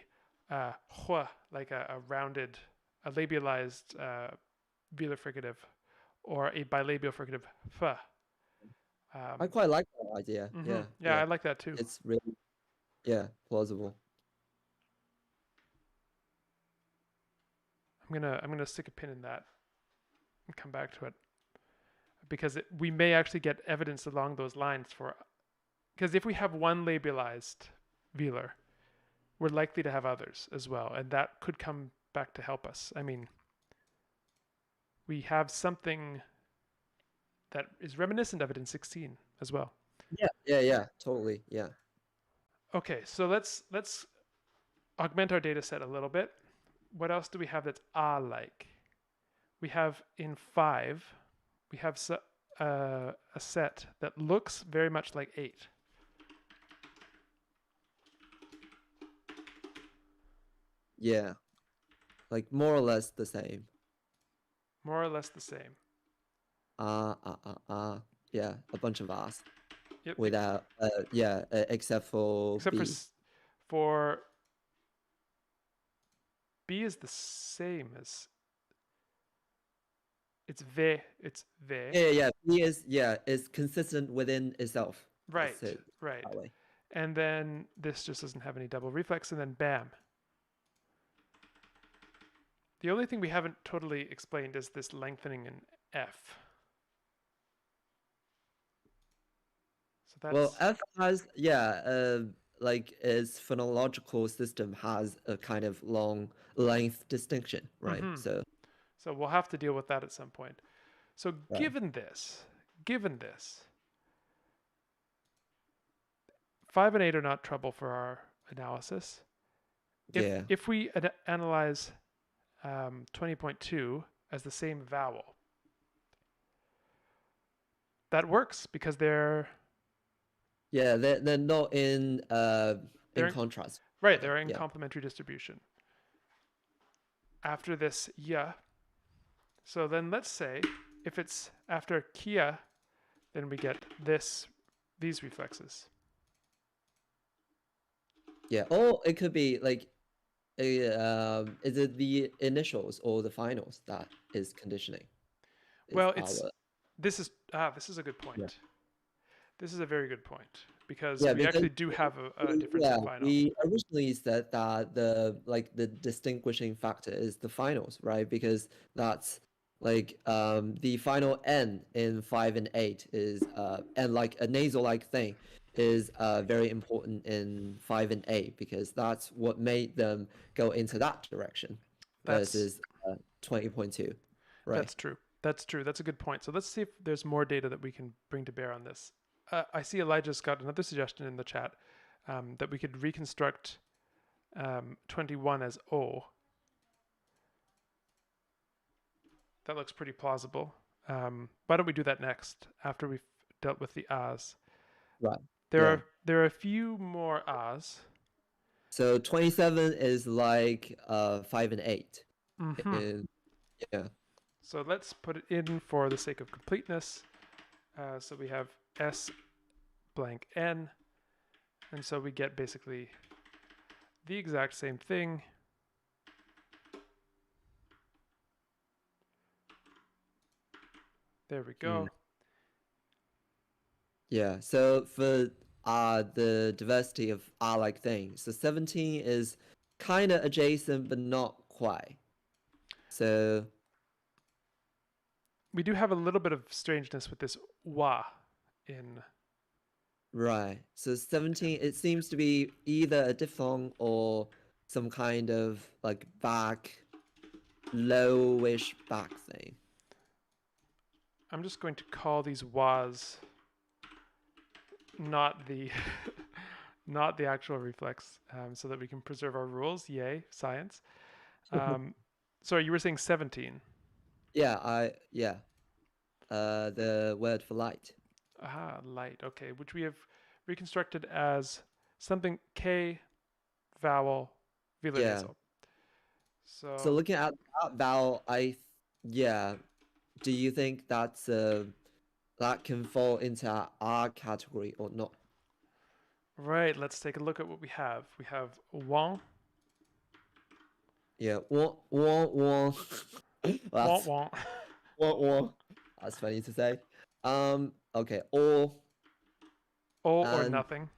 hua, like a rounded, a labialized velar fricative, or a bilabial fricative fa. I quite like that idea. Mm-hmm. Yeah, Yeah, yeah. I like that too. It's really yeah, plausible. I'm gonna stick a pin in that and come back to it because we may actually get evidence along those lines for, because if we have one labialized velar, we're likely to have others as well, and that could come back to help us. I mean, we have something that is reminiscent of it in 16 as well. Yeah, totally. Yeah. Okay, so let's augment our data set a little bit. What else do we have that's like? We have in 5, we have a set that looks very much like 8. Yeah. Like more or less the same. More or less the same. Yeah, a bunch of R's. Yep. without except for Except B. for B is the same as it's V. It's V. Yeah, B is consistent within itself. Let's say Right. it Right. that way. And then this just doesn't have any double reflex, and then bam. The only thing we haven't totally explained is this lengthening in F. So Well, that's F has like its phonological system has a kind of long length distinction, right? mm-hmm. So So we'll have to deal with that at some point. So right, given this, 5 and 8 are not trouble for our analysis. yeah, If we analyze 20.2 as the same vowel, that works because yeah, they're not they're in in, contrast with right. each other. They're in Yeah, complementary distribution. After this ya, so then let's say if it's after kia, then we get these reflexes. yeah. Or it could be like is it the initials or the finals that is conditioning? Is Well, our this is a good yeah. point. This is a very good point because Yeah, we because actually do have a difference yeah, in final. we originally said that the distinguishing factor is the finals, right? Because that's like the final N in 5 and 8 is and like a nasal like thing is very important in 5 and 8 because that's what made them go into that direction That's versus 20.2, right? that's true. That's true. That's a good point. So let's see if there's more data that we can bring to bear on this. I see Elijah's got another suggestion in the chat that we could reconstruct 21 as O. That looks pretty plausible. Why don't we do that next after we've dealt with the A's? Right. There Yeah. are there are a few more A's. So 27 is like 5 and 8. Mm-hmm. And yeah. So let's put it in for the sake of completeness. So we have S blank N, and so we get basically the exact same thing. There we Mm. go. Yeah. So for the diversity of R-like things, so 17 is kind of adjacent but not quite. So We do have a little bit of strangeness with this wa in. right. So 17 it seems to be either a diphthong or some kind of like back lowish back thing. I'm just going to call these was not the not the actual reflex, so that we can preserve our rules. Yay, science. Sorry, you were saying 17. Yeah. The word for light. Ah, light. Okay, which we have reconstructed as something K vowel velar Yeah. nasal. So So looking at that vowel, yeah. Do you think that's that can fall into our category or not? right, let's take a look at what we have. We have wong, Yeah. Wah. wong, That's wong, wah. That's funny to say. Okay. or And nothing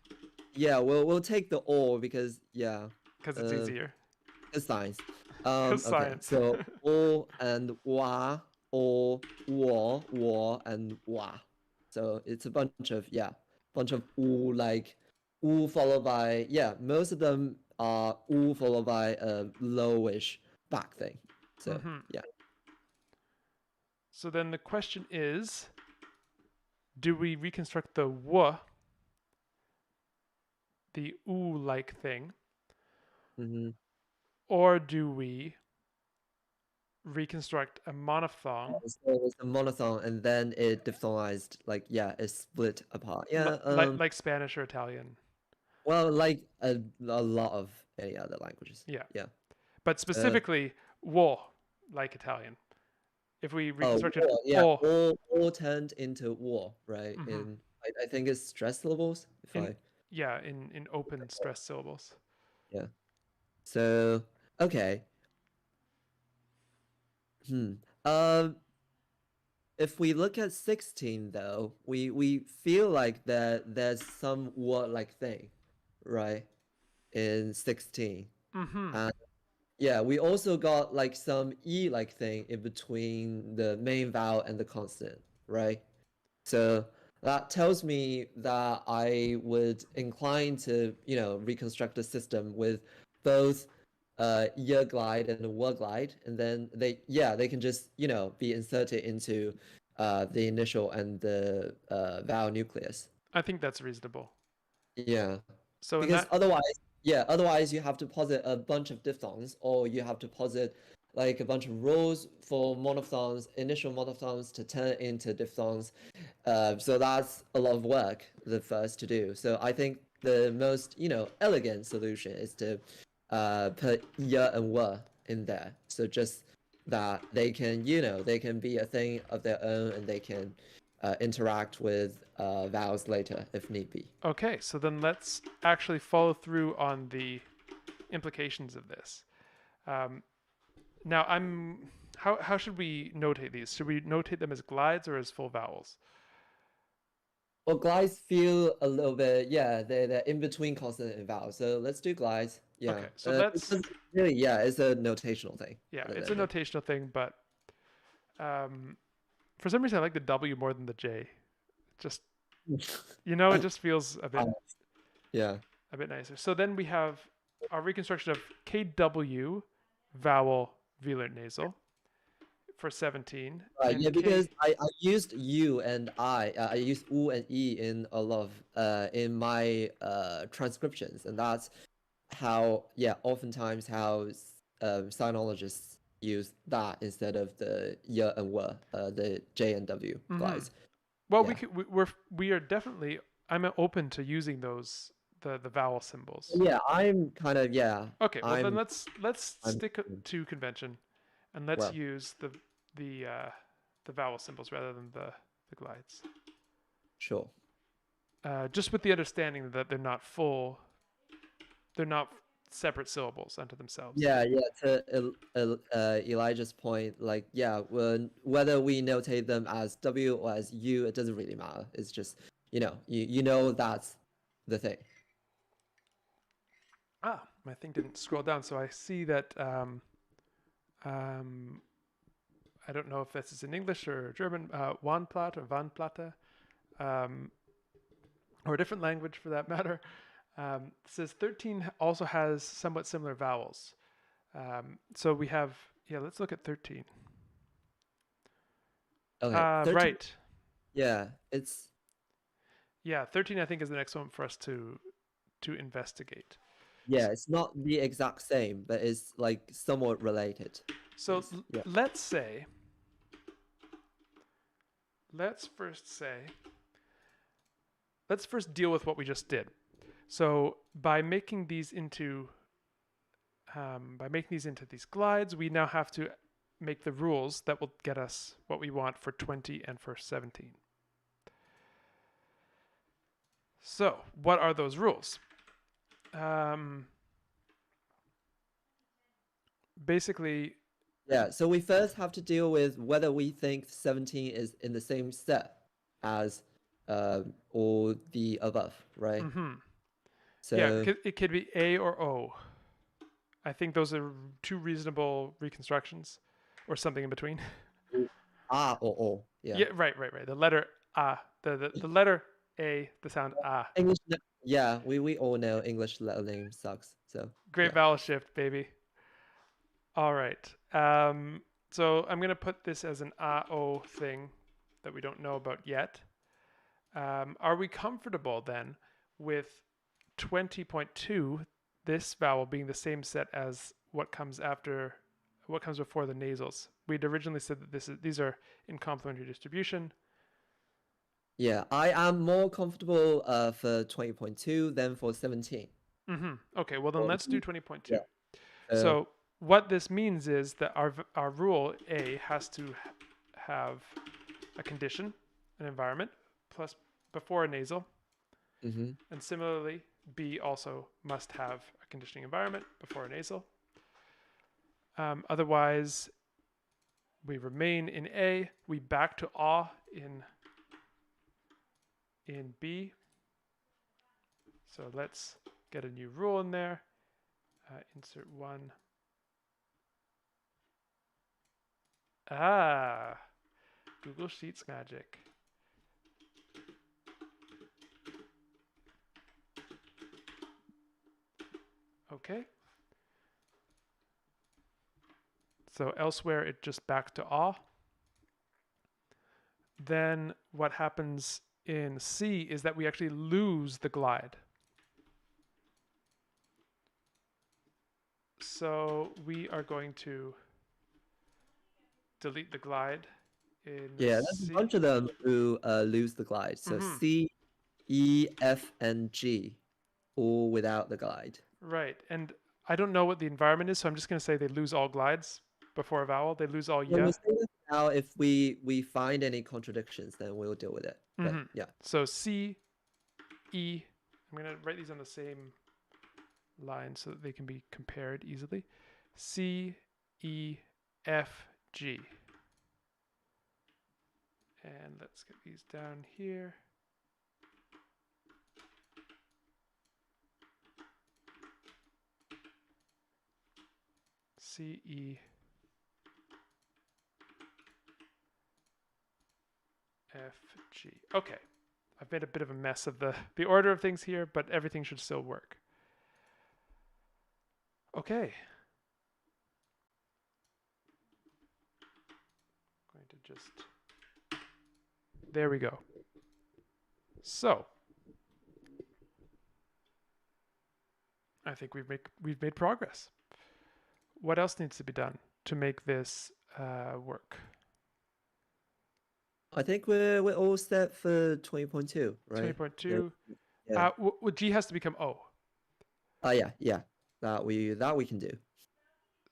yeah, we'll take the or because yeah, because it's uh, easier. it's science. Because Okay. science. So or and wa or war and wa. So it's a bunch of bunch of u like u followed by most of them are u followed by a lowish back thing. So Mm-hmm. yeah. So then the question is, do we reconstruct the w, the oo-like thing, Mm-hmm. or do we reconstruct a monophthong, So it's a monophthong and then it diphthongized like it's split apart. Yeah. like Spanish or Italian? Well, like a lot of any other languages. Yeah, Yeah. but Uh, specifically wo, like Italian. If we oh, reconstructed war. Yeah. o, All turned into war, right? mm-hmm. In I think it's stress syllables. If In I yeah, in open stress syllables. yeah. So okay. Hmm. Um, if we look at 16 though, we feel like that there's some word-like thing, right? In 16. Mm-hmm. And yeah, we also got like some E-like thing in between the main vowel and the consonant, right? So that tells me that I would incline to, reconstruct a system with both year glide and word glide, and then they can just, be inserted into the initial and the vowel nucleus. I think that's reasonable. Yeah, So in because that, otherwise you have to posit a bunch of diphthongs, or you have to posit like a bunch of rules for monophthongs, initial monophthongs to turn into diphthongs. So that's a lot of work, the first to do. So I think the most, elegant solution is to put ya and wa in there. So just that they can, they can be a thing of their own, and they can interact with vowels later if need be. okay, so then let's actually follow through on the implications of this. Um, now I'm how should we notate these? Should we notate them as glides or as full vowels? Well, glides feel a little bit, yeah, they're in between consonant and vowel. So let's do glides. Yeah. Okay, so let's Because really, yeah, it's a notational thing yeah, rather it's a than notational thing, but um, for some reason I like the W more than the J. Just it just feels Uh, yeah. a bit nicer. So then we have our reconstruction of KW vowel velar nasal for 17 Right, and yeah, because K. I used you and I used u and e in a lot of in my transcriptions, and that's how, yeah, oftentimes how sinologists use that instead of the y and w, the j and w Mm-hmm. glides. Well, Yeah. we are definitely I'm open to using those the vowel symbols. Yeah, I'm kind of, yeah, Okay, well then I'm let's I'm stick to convention, and let's well, use the uh, the vowel symbols rather than the glides. sure. Just with the understanding that they're not separate syllables unto themselves. Yeah, yeah. To Elijah's point, like, yeah, whether we notate them as W or as U, it doesn't really matter. It's just, you know that's the thing. Ah, my thing didn't scroll down, so I see that. Um, I don't know if this is in English or German. Wanplatte or Vanplatte, um, or a different language for that matter. It says 13 also has somewhat similar vowels. So we have, yeah, let's look at 13. Okay, 13. Right. Yeah, it's Yeah, 13 I think is the next one for us to investigate. yeah, it's not the exact same, but it's like somewhat related. So Yeah. let's say, let's first say, let's first deal with what we just did. So by making these into these glides, we now have to make the rules that will get us what we want for 20 and for 17. So, what are those rules? Basically, Yeah, so we first have to deal with whether we think 17 is in the same set as all the above, right? mm-hmm. Yeah, So it could be A or O. I think those are two reasonable reconstructions, or something in between. ah or o, yeah. Yeah, right. The letter A, the letter A, the sound A. English, yeah, we all know English letter name sucks. So Great yeah, vowel shift, baby. All right. So I'm gonna put this as an A-O thing that we don't know about yet. Are we comfortable then with 20.2, this vowel being the same set as what comes before the nasals? We'd originally said that these are in complementary distribution. yeah. I am more comfortable for 20.2 than for 17. Mm-hmm. Okay, well then For let's do the- Yeah. 20.2. Uh, So what this means is that our rule A has to have a condition, an environment, plus before a nasal. Mm-hmm. And similarly, B also must have a conditioning environment before a nasal. Otherwise, we remain in A. We back to ah in B. So let's get a new rule in there. Insert one. Ah, Google Sheets magic. Okay. So elsewhere, it just back to ah. Then what happens in C is that we actually lose the glide. So we are going to delete the glide in Yeah, there's a C. bunch of them who lose the glide. So Mm-hmm. C, E, F, and G, all without the glide. Right. And I don't know what the environment is, so I'm just going to say they lose all glides before a vowel. They lose all Well, ya. we'll say this now. If we find any contradictions, then we'll deal with it. But Mm-hmm. yeah, So C, E. I'm going to write these on the same line so that they can be compared easily. C, E, F, G. And let's get these down here. C, E, F, G. Okay. I've made a bit of a mess of the order of things here, but everything should still work. Okay. Going to just... There we go. So, I think we've made progress. What else needs to be done to make this work? I think we're all set for 20.2, right? 20.2. Yeah. G has to become O. Yeah. That we can do.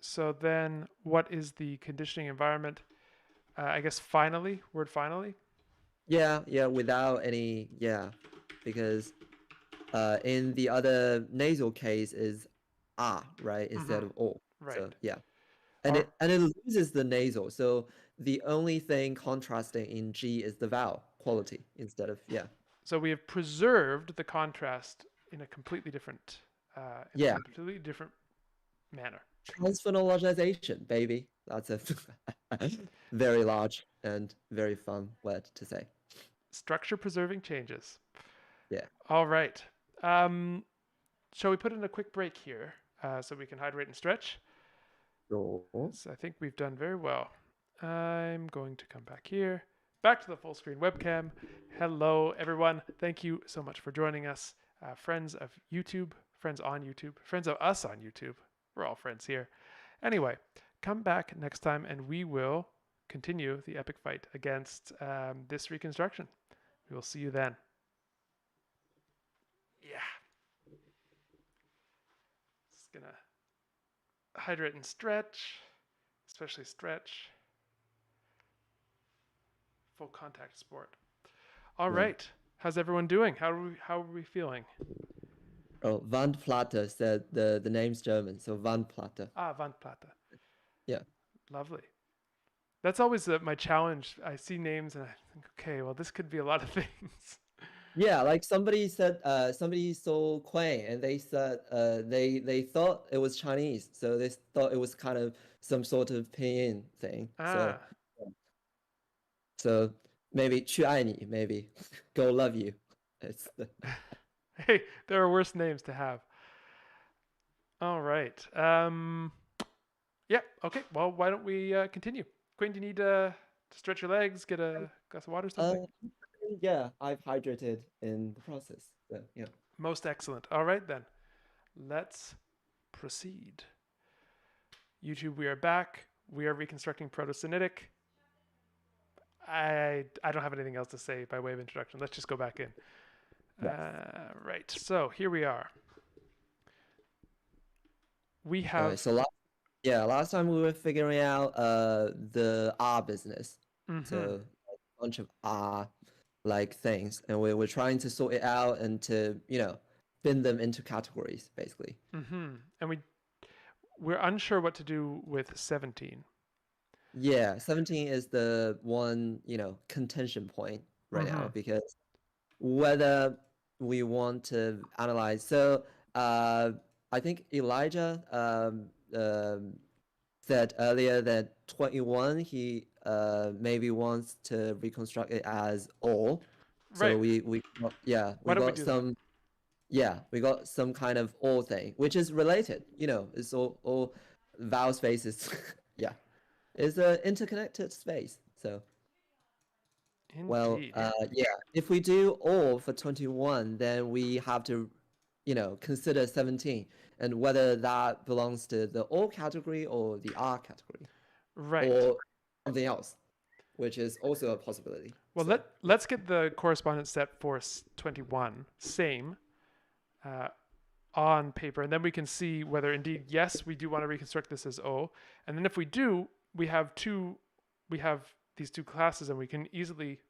So then, what is the conditioning environment? I guess finally, word finally. Yeah, without any, because in the other nasal case is ah, right, instead of o. Right. So yeah, and it loses the nasal. So the only thing contrasting in G is the vowel quality instead of So we have preserved the contrast in a completely different, completely different manner. Transphonologization, baby. That's a very large and very fun word to say. Structure preserving changes. Yeah. All right. Shall we put in a quick break here so we can hydrate and stretch? Sure. So I think we've done very well. I'm going to come back here, back to the full screen webcam. Hello, everyone. Thank you so much for joining us. Friends of YouTube, friends on YouTube, friends of us on YouTube. We're all friends here. Anyway, come back next time and we will continue the epic fight against this reconstruction. We will see you then. Yeah. Just gonna hydrate and stretch, especially stretch. Full contact sport. All right. How's everyone doing? How are we feeling? Oh, Wandplatte said the name's German, so Wandplatte. Ah, Wandplatte. Yeah. Lovely. That's always my challenge. I see names and I think, okay, well, this could be a lot of things. Yeah, like somebody said, somebody saw Quain and they said they thought it was Chinese, so they thought it was kind of some sort of pinyin thing. So maybe 去爱你, maybe go love you. It's Hey, there are worse names to have. All right. Yeah. Okay. Well, why don't we continue? Quain, do you need to stretch your legs, get a glass of water, or something? yeah, I've hydrated in the process. So yeah. Most excellent. All right then. Let's proceed. YouTube, we are back. We are reconstructing Proto-Sinitic. I don't have anything else to say by way of introduction. Let's just go back in. Yes. Right. So here we are. We have. Right, so last time we were figuring out the R business. Mhm. So a bunch of R like things, and we're trying to sort it out and to bin them into categories basically. And we're unsure what to do with 17. Yeah, 17 is the one contention point right now, because whether we want to analyze. So I think Elijah said earlier that 21 he maybe wants to reconstruct it as all. So Right. we Why don't we got do that? some kind of all thing which is related. It's all vowel spaces. Yeah, it's an interconnected space. So well, Indeed. yeah, if we do all for 21, then we have to, consider 17 and whether that belongs to the all category or the R category Right. or something else, which is also a possibility. Well, So, yeah. let's get the correspondence set for 21 same uh, on paper, and then we can see whether indeed yes we do want to reconstruct this as O, and then if we do, we have these two classes, and we can easily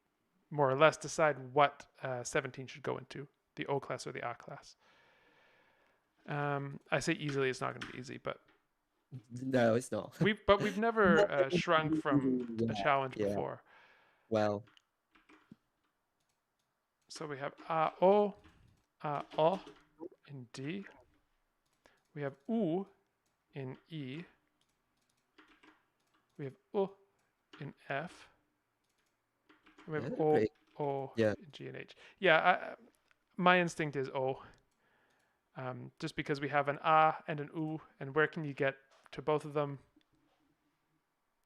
more or less decide what 17 should go into, the O class or the A class. I say easily; it's not going to be easy, but No, it's not. we've never shrunk from a Yeah, challenge yeah. before. Well, So we have A O in D. We have U in E. We have U in F. We have O pretty, O yeah. in G and H. Yeah, my instinct is O. Just because we have an A and an U, and where can you get to both of them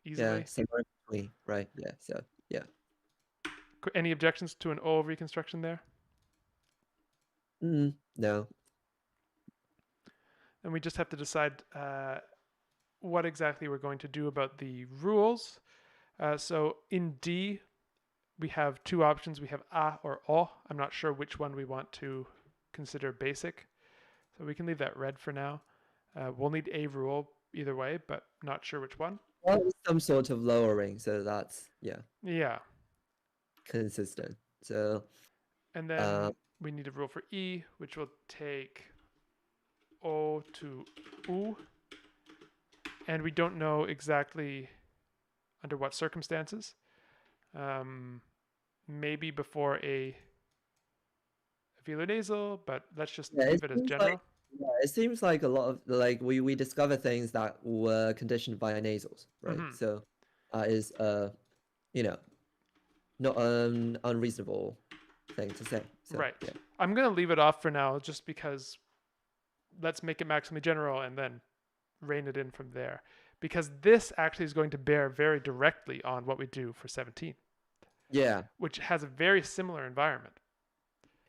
Yeah, easily? somewhere between, right? Yeah, so, yeah. Any objections to an O reconstruction there? No. And we just have to decide what exactly we're going to do about the rules. So in D, we have two options. We have A or O. I'm not sure which one we want to consider basic. So we can leave that red for now. We'll need a rule either way, but not sure which one. Well, it's some sort of lowering, so that's, yeah, Yeah. consistent. So, And uh, then we need a rule for E, which will take O to U. And we don't know exactly under what circumstances. Maybe before a velar nasal, but let's just yeah, leave it as general. it seems like a lot of like we discover things that were conditioned by nasals, right? So, is you know, not an unreasonable thing to say. So, Right. yeah. I'm going to leave it off for now just because let's make it maximally general and then rein it in from there. Because this actually is going to bear very directly on what we do for 17, Yeah. which has a very similar environment,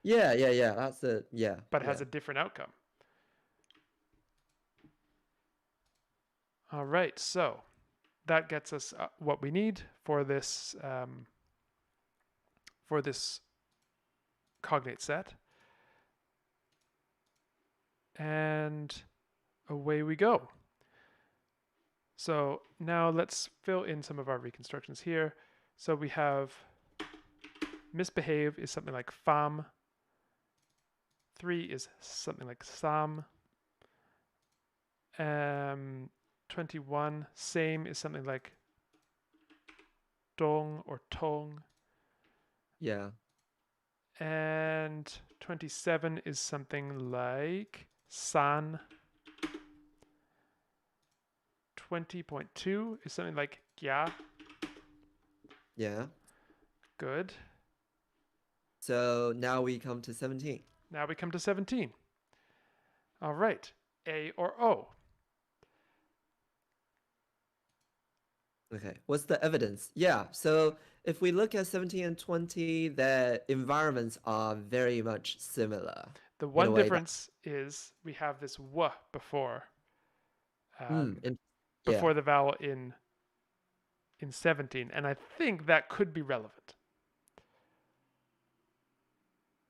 Yeah, yeah, yeah. That's the yeah, but yeah. has a different outcome. All right, so that gets us what we need for this cognate set. And away we go. So now let's fill in some of our reconstructions here. So we have misbehave is something like fam. 3 is something like sam. 21, same is something like dong or tong. Yeah. And 27 is something like san. 20.2 is something like kya. Yeah. Good. So now we come to 17. Now we come to 17. All right. A or O. Okay. What's the evidence? Yeah. So if we look at 17 and 20, their environments are very much similar. The In a one way difference is we have this w before yeah. before the vowel in 17, and I think that could be relevant.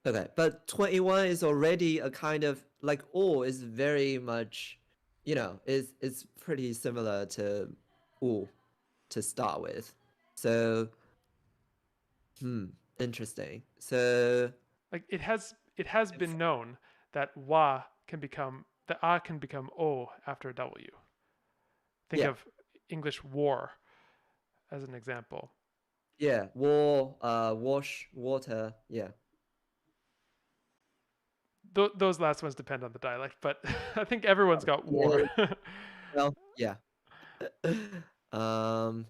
Okay, but 21 is already a kind of like all is very much, is pretty similar to all to start with. So, Interesting. So Like it has if, been known that wa can become the a can become o after a w. Think yeah, of English war as an example. yeah, wash, water, yeah. Those last ones depend on the dialect, but I think everyone's got war. Yeah, well, yeah. um,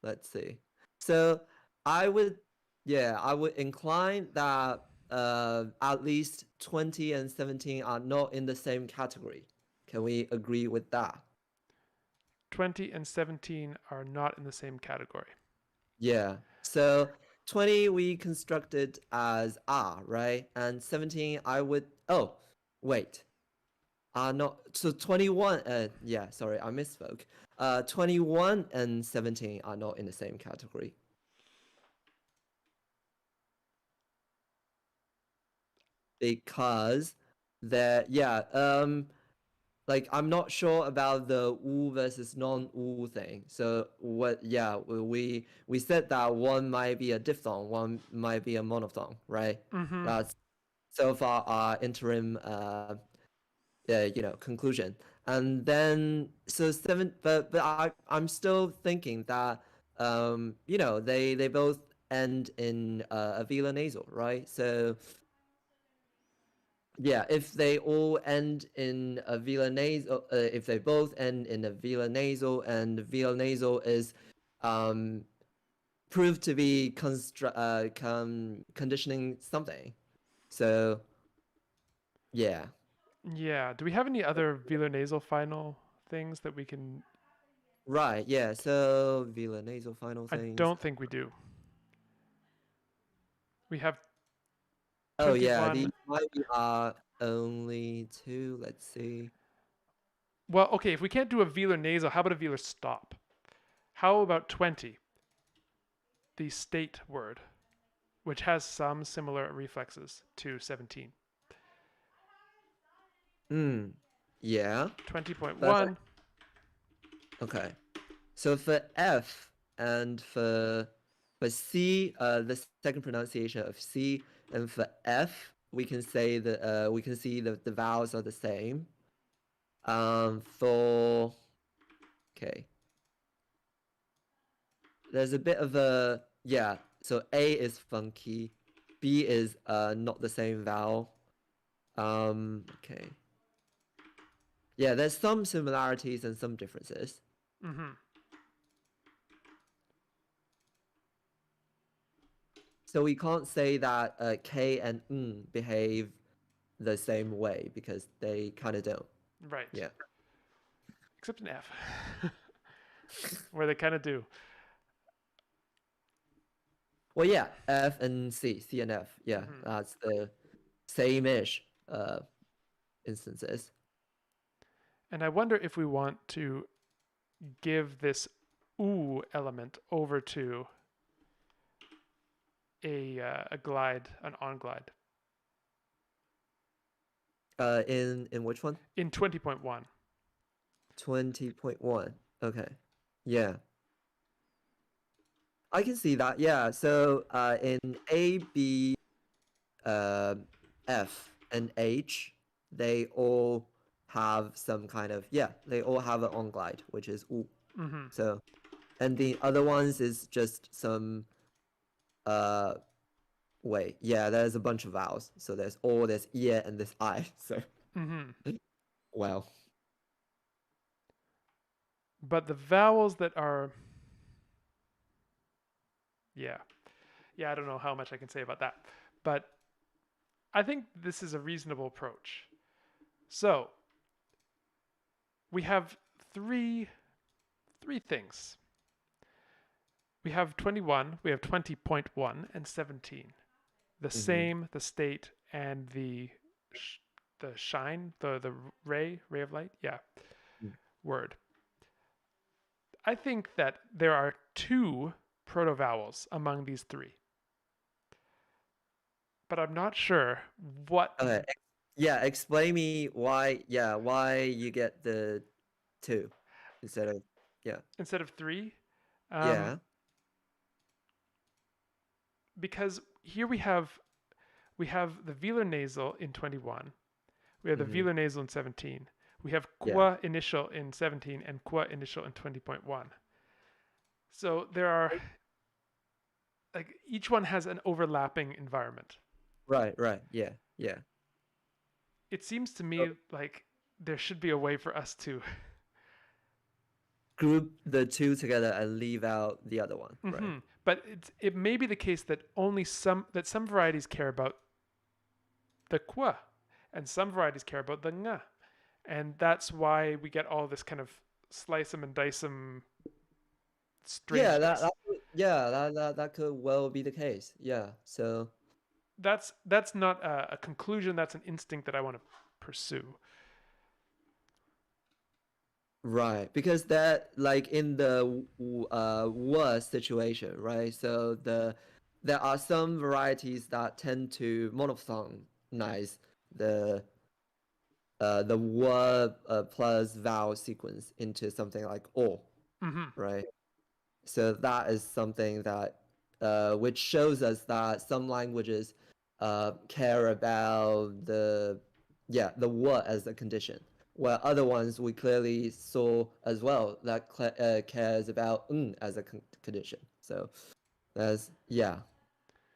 let's see. So I would, yeah, I would incline that at least 20 and 17 are not in the same category. Can we agree with that? 20 and 17 are not in the same category. Yeah. So 20 we constructed as R, right? And 17 I would, oh, wait. Not so 21 yeah, sorry, I misspoke. 21 and 17 are not in the same category because like I'm not sure about the wu versus non-wu thing. So what yeah, we said that one might be a diphthong, one might be a monophthong, right? Mm-hmm. That's so far our interim conclusion. And then so seven, but I'm still thinking that they both end in a velar nasal, right? So yeah, if they all end in a velar nasal, if they both end in a velar nasal, and velar nasal is um, proved to be conditioning something, so yeah, Yeah. Do we have any other velar nasal final things that we can? right, yeah. So velar nasal final I things. don't think we do. We have Oh yeah, these 21. might be our only two. Let's see. Well, okay, if we can't do a velar nasal, how about a velar stop? How about 20, the state word, which has some similar reflexes to 17? Hmm. Yeah, but 20.1. okay. So for F and for C, the second pronunciation of C, and for F, we can say that we can see the vowels are the same. For okay, there's a bit of a yeah. So A is funky, B is not the same vowel. Okay. Yeah, there's some similarities and some differences. Mm-hmm. So we can't say that K and N behave the same way because they kind of don't. Right. Yeah. Except in F, where they kind of do. Well, yeah, F and C, C and F. Yeah, Mm-hmm. that's the same-ish instances. And I wonder if we want to give this oo element over to a glide, an on glide In which one? in 20.1. 20.1. Okay. Yeah. I can see that. Yeah. So in A, B, uh, F, and H, they all have some kind of yeah, they all have an on glide, which is U. Mm-hmm. So, and the other ones is just some uh wait, yeah, there's a bunch of vowels. So there's O, there's ear, and there's I. So Mm-hmm. well, But the vowels that are, yeah, yeah, I don't know how much I can say about that, but I think this is a reasonable approach. So we have three three things. We have 21, we have 20.1 and 17. The hmm same, the state, and the shine, the ray of light. Yeah, word. I think that there are two proto vowels among these three, but I'm not sure what okay. Yeah, explain me why. Yeah, why you get the two instead of yeah, instead of three. Um, yeah. because here we have the velar nasal in 21. We have the Mm-hmm. velar nasal in 17. We have Yeah. qua initial in 17 and qua initial in 20.1. So there are like each one has an overlapping environment. Right. Right. Yeah. Yeah. It seems to So me like there should be a way for us to group the two together and leave out the other one. Right. but it may be the case that some varieties care about the qua and some varieties care about the nga. And that's why we get all this kind of slice 'em and dice 'em Yeah. strangeness. That could well be the case. Yeah. So That's not a conclusion. That's an instinct that I want to pursue. right, because that like in the worst situation, right? So there are some varieties that tend to monophthonize the the word plus vowel sequence into something like or, Mm-hmm. right? So that is something that which shows us that some languages care about the word as a condition, while other ones we clearly saw as well that cares about as a condition. So there's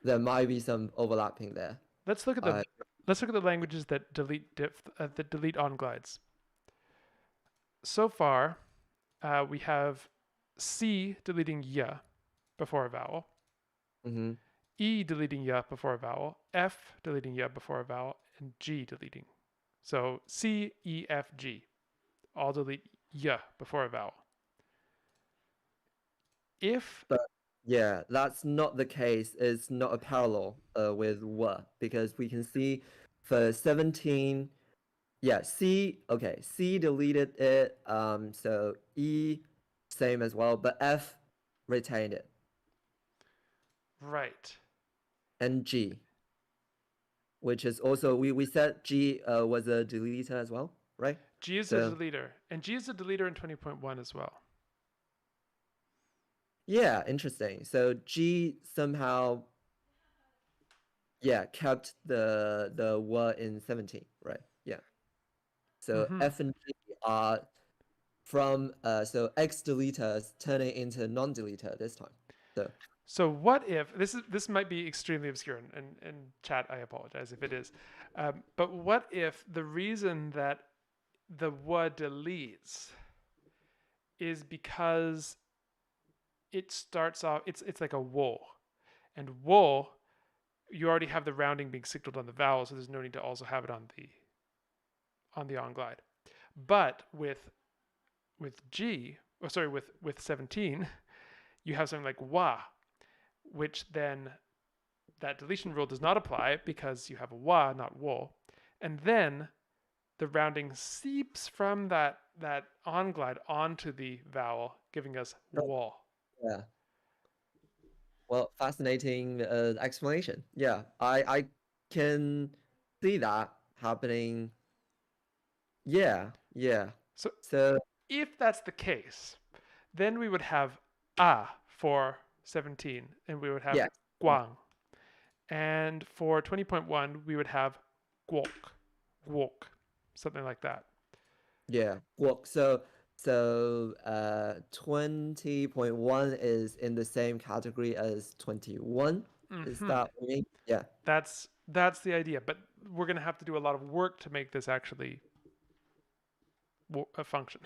there might be some overlapping there. Let's look at the I let's look at the languages that delete on glides. So far, we have C deleting ya before a vowel, mm-hmm. E deleting ya before a vowel, F deleting ya before a vowel, and G deleting. So C, E, F, G all delete ya before a vowel. If But yeah, that's not the case. It's not a parallel with were because we can see for 17, yeah, C, okay, C deleted it, so E same as well, but F retained it, right, and G, which is also, we said G was a deleter as well, right? G is a So deleter, and G is a deleter in 20.1 as well. yeah, interesting. So G somehow, yeah, kept the word in 17, right? Yeah. So Mm-hmm. F and G are from so X deleters turning into non-deleter this time. So So what if this might be extremely obscure and chat, I apologize if it is, but what if the reason that the wa deletes is because it starts off it's like a wool, and wool you already have the rounding being signaled on the vowel, so there's no need to also have it on the on glide. But with G, oh sorry, with 17, you have something like wa, which then that deletion rule does not apply because you have a wa, not wool. And then the rounding seeps from that on glide onto the vowel, giving us wool. yeah, well, fascinating explanation. Yeah, I can see that happening. Yeah, yeah. So So if that's the case, then we would have a for 17, and we would have yeah, guang. And for 20.1, we would have guok, guok, something like that. yeah. Well, so 20.1 is in the same category as 21. Is Mm-hmm. that what you mean? Yeah. That's the idea, but we're going to have to do a lot of work to make this actually a function.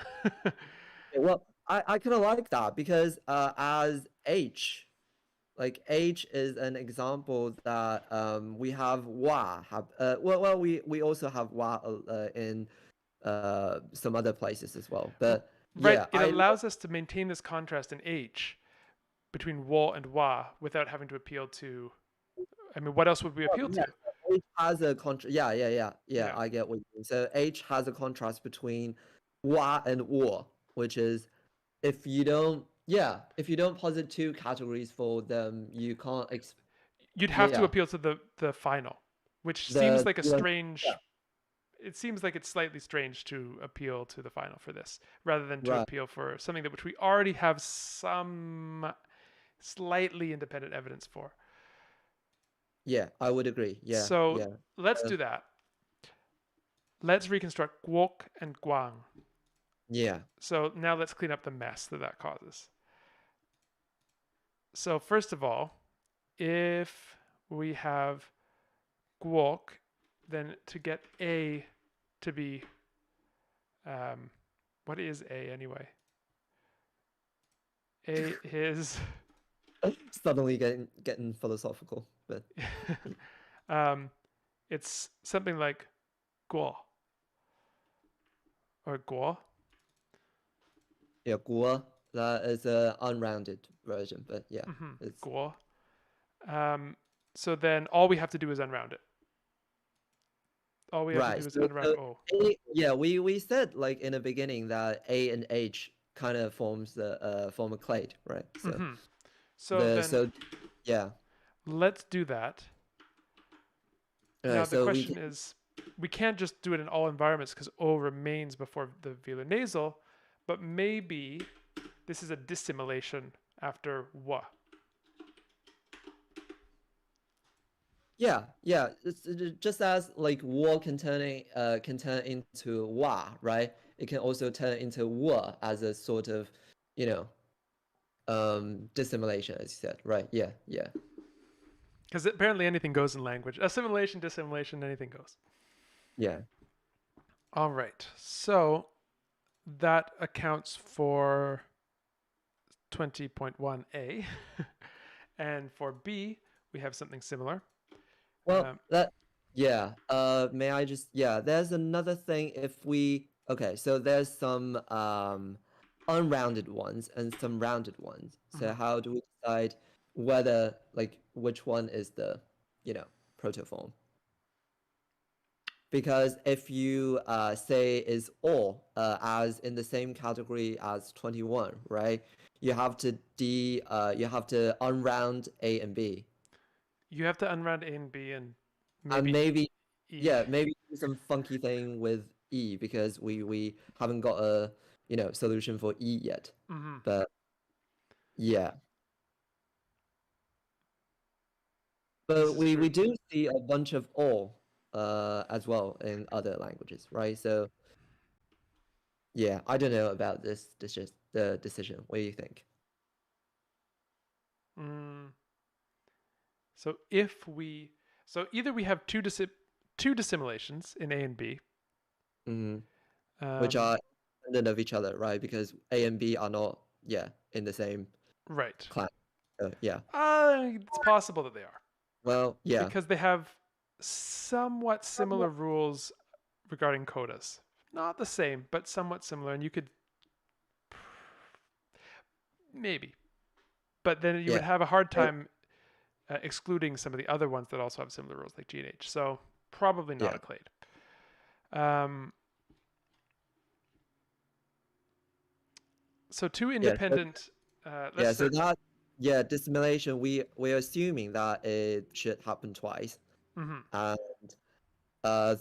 Well, I kind of like that because as H, like H is an example that we have wa have well we also have wa in some other places as well. But Right, yeah, it allows us to maintain this contrast in H between wo and wa without having to appeal to. I mean, what else would we appeal yeah, to? H has a contrast. Yeah. Yeah, I get what you mean. So H has a contrast between wa and or, which is if you don't posit two categories for them, you can't you'd have to yeah appeal to the final, which seems the like a yeah strange. It seems like it's slightly strange to appeal to the final for this, rather than to right. appeal for something that which we already have some slightly independent evidence for. Yeah, I would agree. Yeah, So yeah. let's Uh, do that. Let's reconstruct guok and guang. yeah. So now let's clean up the mess that causes. So first of all, if we have guok, then to get a to be, what is a anyway? A is Suddenly getting philosophical, but um, it's something like guo or guo. yeah, guo, that is a unrounded version, but yeah, it's Guo. Um, so then all we have to do is unround it. All we have to right. do is So, unround so O. yeah, we said like in the beginning that A and H kind of form a clade, right? So So then so yeah. let's do that. All Now right, the so we question can, is, we can't just do it in all environments because O remains before the velar nasal, but maybe this is a dissimilation after wa. yeah. Just as like war can turn into wa, right? It can also turn into wa as a sort of, you know, dissimilation, as you said, right? Yeah. Because apparently anything goes in language. Assimilation, dissimilation, anything goes. Yeah. All right. So that accounts for 20.1a. And for B, we have something similar. Well, Um, that yeah. May I just yeah? There's another thing. If we okay, so there's some unrounded ones and some rounded ones. So mhm. how do we decide whether like which one is the protoform? Because if you say is all as in the same category as 21, right? You have to unround A and B. You have to unround A and B and And maybe maybe E. yeah, maybe do some funky thing with E because we haven't got a solution for E yet. Hmm. But yeah, but This is we true. do see a bunch of all as well in other languages, right? So yeah, I don't know about this just the decision. What do you think? Mm. So if we, so either we have two dissimilations in A and B. Hmm. Which Um, are independent of each other, right? Because A and B are not in the same right. class. So yeah. It's possible that they are Well, yeah. because they have somewhat similar rules regarding codas. Not the same, but somewhat similar. And you could maybe, but then you Yeah. would have a hard time excluding some of the other ones that also have similar rules, like G and H. So probably not Yeah. a clade. Um, so two Yeah. independent. Let's Yeah, so start. that dissimilation we're assuming that it should happen twice, Hmm. and uh,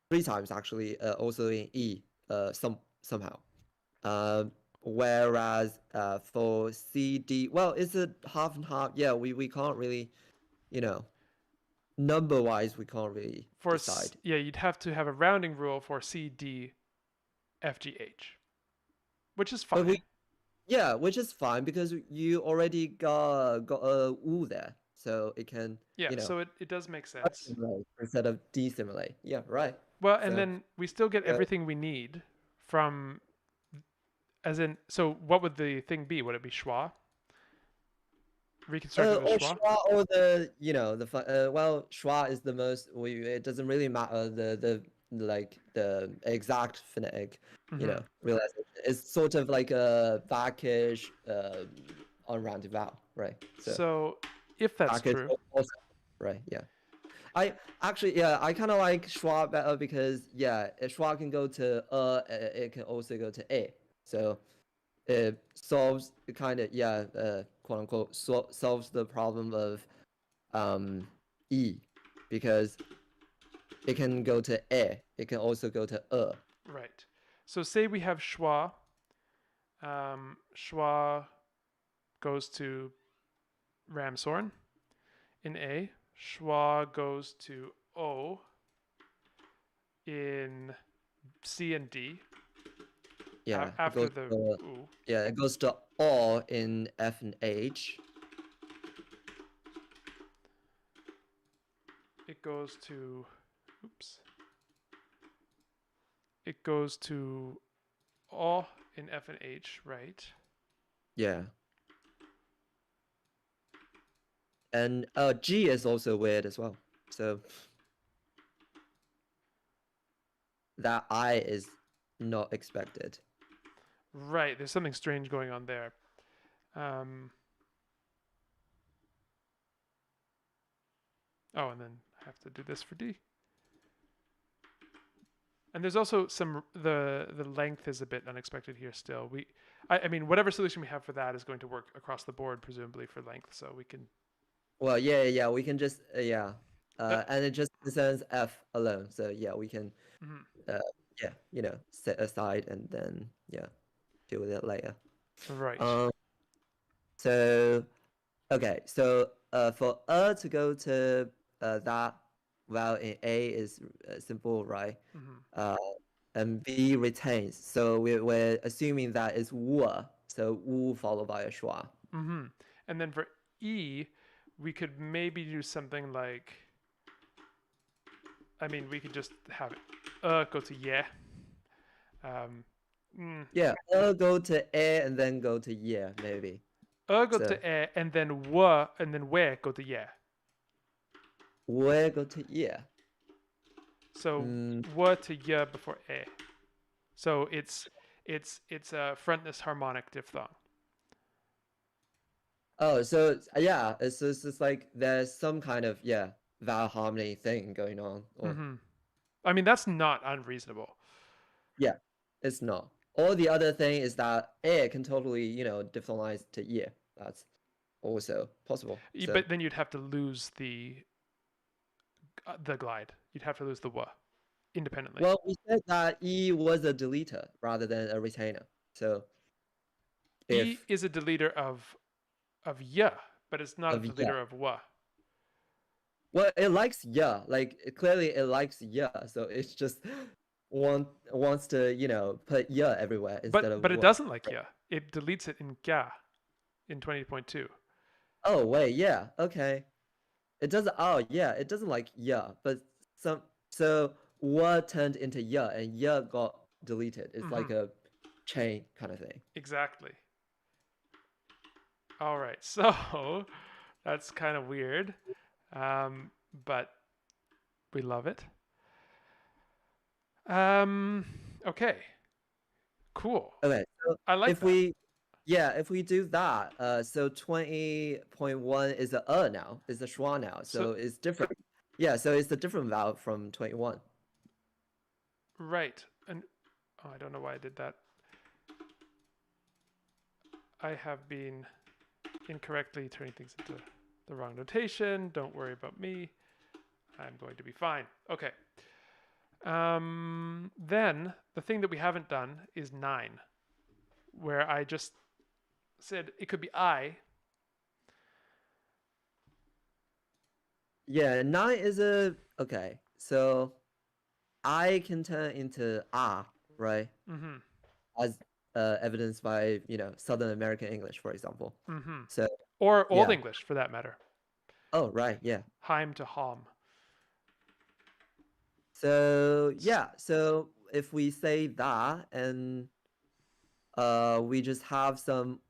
three times actually, also in E, somehow. Whereas for C D, well, it's a half and half. Yeah, we can't really, you know, number wise, we can't really For decide. yeah, you'd have to have a rounding rule for C, D, F, G, H, which is But fine. yeah, which is fine because you already got a U there, so it can, Yeah, you know, so it does make sense. assimilate instead of desimilate. Yeah, right. Well, and So then we still get uh, everything we need from, as in, so what would the thing be? Would it be schwa? Reconstructed as or schwa? schwa or the well, schwa is the most. It doesn't really matter the like the exact phonetic, Hmm. realization. It's sort of like a backish unrounded vowel, right? So So if that's backish true, also, right? Yeah. I actually, yeah, I kind of like schwa better because yeah, schwa can go to it can also go to a. So it solves kind of quote unquote solves the problem of um e because it can go to it can also go to right. So say we have schwa. Schwa goes to Ramshorn in A. schwa goes to O in C and D Yeah, it after goes the to U. yeah, it goes to all in F and H. It goes to, oops. It goes to O in F and H, right? Yeah. And G is also weird as well. So that I is not expected. Right, there's something strange going on there. Oh, and then I have to do this for D. And there's also the length is a bit unexpected here still. I mean whatever solution we have for that is going to work across the board presumably for length, so we can Well, yeah, we can just yeah. uh, And it just concerns F alone. So yeah, we can mhm. uh yeah, set aside and then yeah, deal with it later. Right. Um so okay, so for to go to that vowel in A is simple, right? Hmm. Uh, and B retains. So we're assuming that is wu, so wu followed by a schwa. Hmm. And then for E, we could maybe do something like, I mean, we could just have go to yeah. Um, mm, Yeah, go to A and then go to yeah, maybe. go So to and then wa and then where go to yeah. we go to yeah. So Mm, wa to yeah before a. So it's a frontness harmonic diphthong. oh, so yeah, it's just like there's some kind of yeah vowel harmony thing going on, or Hmm. I mean that's not unreasonable. yeah, it's not. Or the other thing is that A can totally, diphthongize to yeah. That's also possible. So, But then you'd have to lose the glide. You'd have to lose the wa independently. well, we said that E was a deleter rather than a retainer. So, E if is a deleter of ya, but it's not a of yeah, deleter of wa. well, it likes yeah, like clearly it likes yeah. So it's just wants to, put yeah everywhere instead of But it what. doesn't like ya. It deletes it in ga in 20.2. Oh wait, yeah, okay. It doesn't. Oh yeah, it doesn't like yeah, but some so what turned into yeah and yeah got deleted. It's like Hmm. a chain kind of thing. Exactly. All right. So that's kind of weird, but we love it. Um, okay. Cool. Okay, so I like if that. we do that, so 20.1 is a now, is a schwa now, So so it's different. Yeah, so it's a different vowel from 21. right. And oh, I don't know why I did that. I have been incorrectly turning things into the wrong notation. Don't worry about me. I'm going to be fine. Okay. Then the thing that we haven't done is 9, where I just said it could be I. Yeah, 9 is a okay. So I can turn into right? Mm-hmm. As evidenced by, Southern American English, for example. Mm-hmm. So Or Old yeah. English for that matter. Oh, right, yeah. Heim to Hom. So yeah, so if we say that and we just have some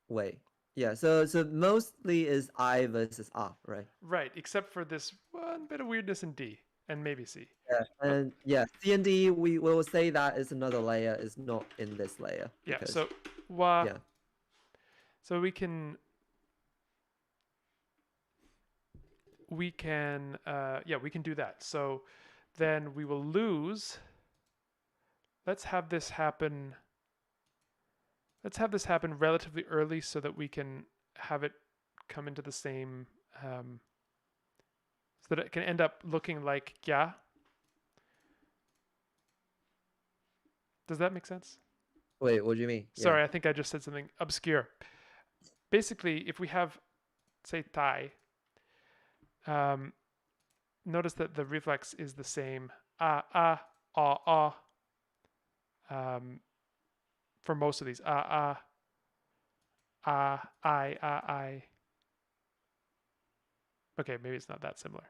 wait. Yeah, so mostly is I versus right? Right, except for this one bit of weirdness in D and maybe C. Yeah. But And yeah, C and D we will say that is another layer, is not in this layer yeah, because so wa. yeah. So we can do that. So then we will lose. Let's have this happen. Let's have this happen relatively early so that we can have it come into the same, so that it can end up looking like yeah. Does that make sense? Wait, what do you mean? Yeah. Sorry, I think I just said something obscure. Basically, if we have, say, Thai, Notice that the reflex is the same. Ah, ah, for most of these. I. Okay, maybe it's not that similar.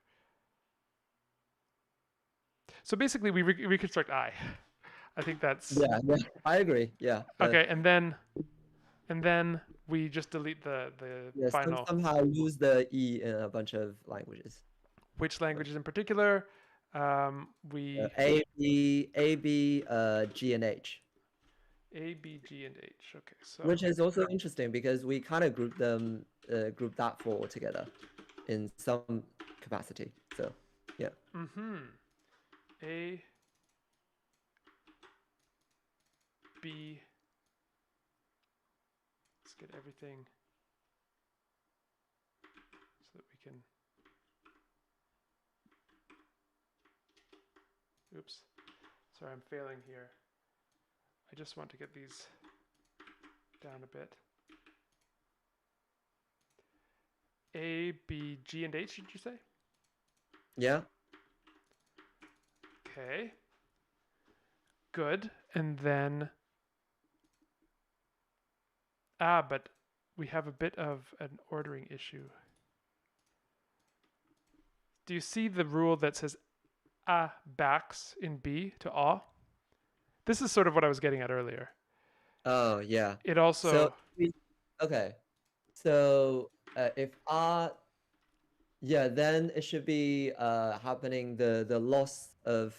So basically, we reconstruct I. I think that's Yeah, I agree. Yeah, but okay. And then we just delete the yeah, final. somehow lose the e in a bunch of languages. Which So, languages in particular? We A, B, G, and H, A, B, G, and H. Okay, so which is also interesting because we kind of group that four together in some capacity. So, yeah. A, B. Let's get everything so that we can. Oops, sorry, I'm failing here. I just want to get these down a bit. A, B, G, and H, did you say? Yeah. Okay. Good. And then. But we have a bit of an ordering issue. Do you see the rule that says backs in B to a? This is sort of what I was getting at earlier. Oh, yeah. It So, also. okay. So, if R, yeah, then it should be happening, the loss of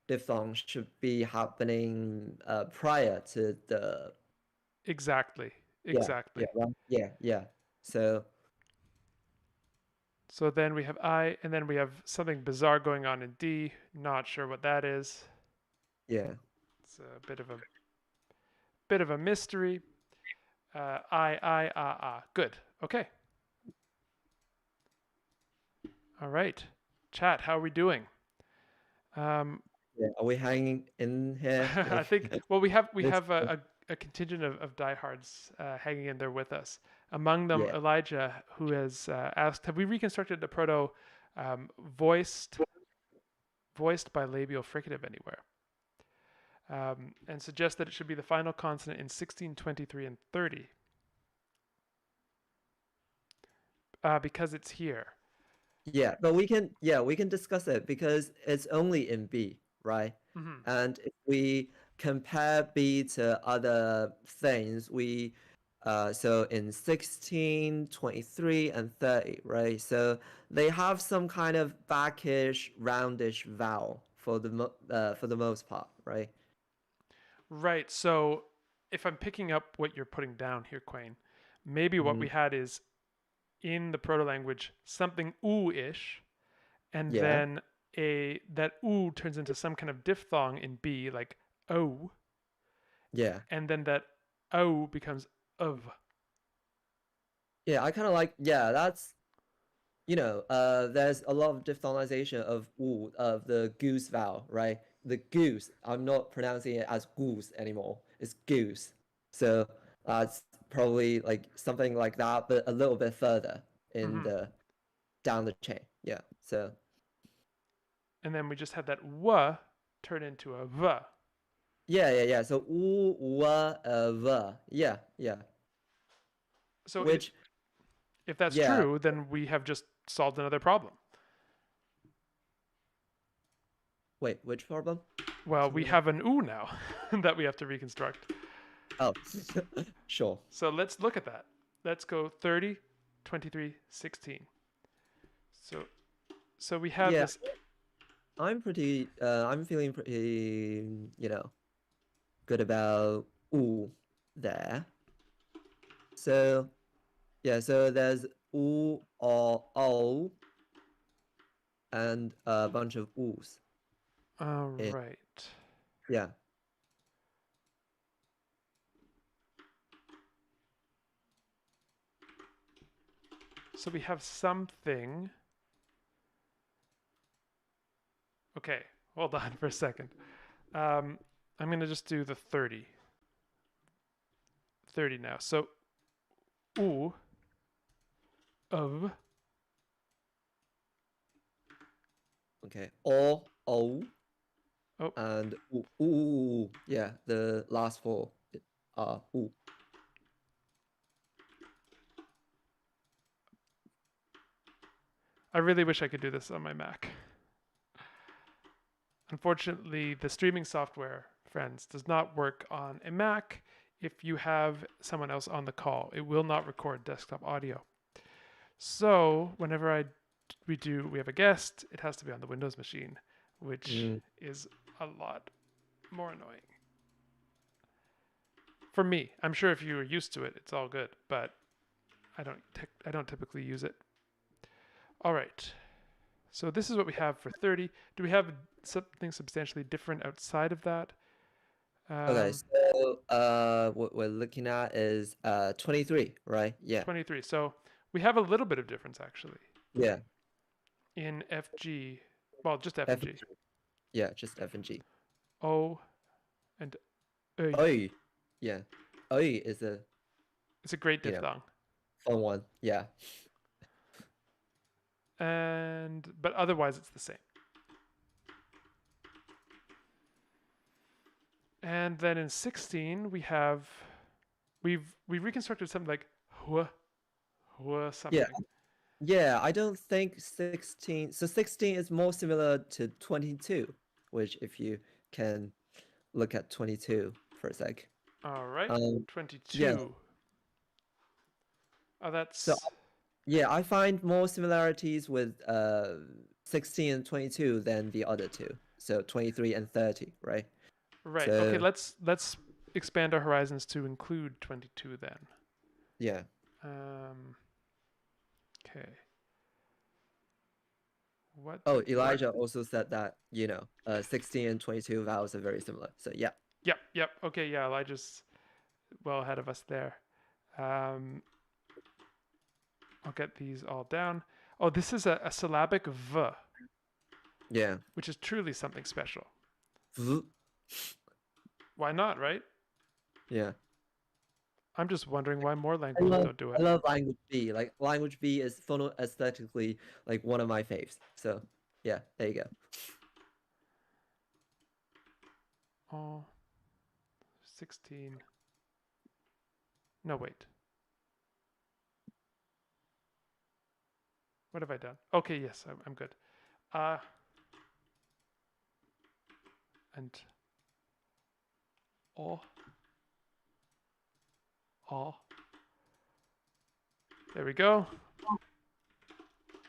diphthong should be happening prior to the, Exactly. yeah, yeah, Exactly. right? Yeah. So, So then we have I, and then we have something bizarre going on in D. Not sure what that is. yeah. It's a bit of a mystery. I, ah. Good. Okay. All right. Chat, how are we doing? Yeah. Are we hanging in here? I Like, think. Well, we this, have a contingent of diehards hanging in there with us. Among them, yeah. Elijah, who has asked, "Have we reconstructed the proto um, voiced voiced by labial fricative anywhere?" And suggest that it should be the final consonant in 16, 23, and 30 because it's here. Yeah, but we can discuss it because it's only in B, right? Mm-hmm. And if we compare B to other things, so in 16, 23, and 30, right? So they have some kind of backish, roundish vowel for the most part, right? Right. So if I'm picking up what you're putting down here, Quain, maybe what we Mm, had is in the proto language something oo-ish, and yeah, then that oo turns into some kind of diphthong in B, like o, yeah. and then that o becomes of. Yeah, I kind of like, yeah, that's there's a lot of diphthongization of "u" of the goose vowel, right? The goose, I'm not pronouncing it as goose anymore. It's goose. So it's probably like something like that, but a little bit further in Mm-hmm. the down the chain. Yeah. So And then we just had that w turn into a v. yeah. So "u", "wa", "v". Yeah. So Which, if that's yeah. true, then we have just solved another problem. Wait, which problem? Well, we Something like. have an oo now that we have to reconstruct. Oh, sure. So let's look at that. Let's go 30, 23, 16. So we have Yeah, this. I'm feeling pretty, good about "u" there. So yeah, so there's "u" or "o" and a bunch of "u's." All In, right. yeah, So we have something. Okay, hold on for a second. I'm going to just do the 30. 30 now. So, oo, of, Okay. O, O, Oh, and oo, ooh. Yeah, the last four are ooh. I really wish I could do this on my Mac. Unfortunately, the streaming software, friends, does not work on a Mac if you have someone else on the call. It will not record desktop audio. So whenever we have a guest, it has to be on the Windows machine, which Mm. is a lot more annoying. For me, I'm sure if you're used to it, it's all good, but I don't typically use it. All right. So this is what we have for 30. Do we have something substantially different outside of that? Okay, so what we're looking at is 23, right? Yeah. 23. So we have a little bit of difference actually Yeah. in FG. Well, just F and F, G. yeah, just F and G. O and Ö. Oi. Yeah. Oi is a, It's a great you know, diphthong. fun one. Yeah. But otherwise it's the same. And then in 16 we reconstructed something like hua Yeah. something. Yeah, I don't think 16. So 16 is more similar to 22, which if you can look at 22 for a sec. All right. Yeah. 22. Oh, So that's yeah, I find more similarities with 16 and 22 than the other two. So 23 and 30, right? right. Okay, So let's expand our horizons to include 22 then. yeah. Okay. What Oh, did Elijah also said that, 16 and 22 vowels are very similar. So yeah. Yep. Okay, yeah, Elijah's well ahead of us there. Um, I'll get these all down. Oh, this is a syllabic V, Yeah. which is truly something special. V. Why not, right? Yeah. I'm just wondering why more I languages love don't do I it. love language B. Like language B is phono aesthetically like one of my faves. So yeah, there you go. Oh, 16. No, wait. What have I done? Okay, yes, I'm good. And oh, oh. There we go.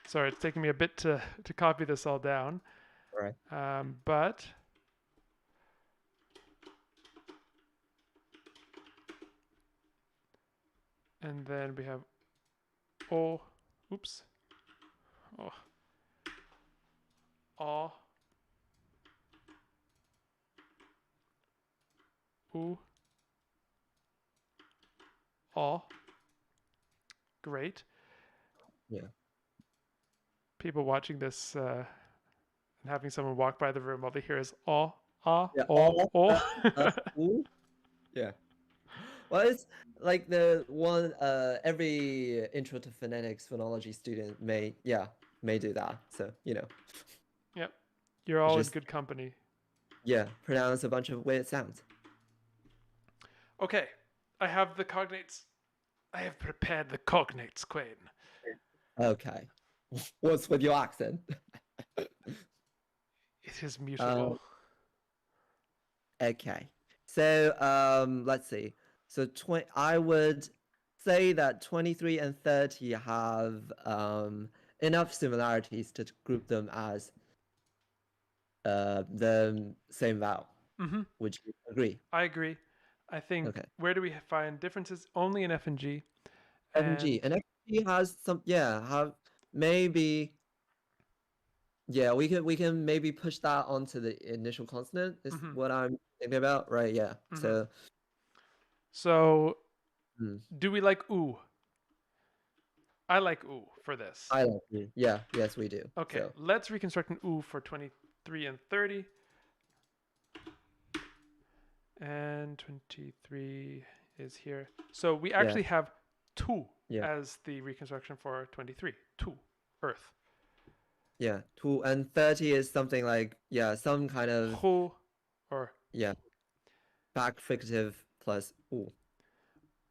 Sorry, it's taking me a bit to copy this all down. All right. But and then we have oh, oops, oh, oh, ooh, oh. Great. Yeah. People watching this and having someone walk by the room, all they hear is oh, ah, Yeah. oh, oh. Ooh. Yeah. Well, it's like the one every intro to phonetics phonology student may do that. So, Yep. You're you all in just good company. pronounce a bunch of weird sounds. Okay. I have the cognates. I have prepared the cognates, Quain. Okay. What's with your accent? It is Um, mutable. okay. So let's see. So I would say that 23 and 30 have enough similarities to group them as the same vowel. Mm-hmm. Would you agree? I agree. I think Okay. where do we find differences? Only in F and G. F and G. And And F and G has some have maybe we can maybe push that onto the initial consonant is mm-hmm, what I'm thinking about. Right, yeah. mm-hmm. So So hmm, do we like ooh? I like ooh for this. I like you. Yeah, yes we do. Okay, So let's reconstruct an ooh for 23 and 30. And 23 is here. So we yeah, actually have two yeah. as the reconstruction for 23. Two, Earth. Yeah, 2 and 30 is something like, yeah, some kind of, Hu or yeah, back fricative plus u.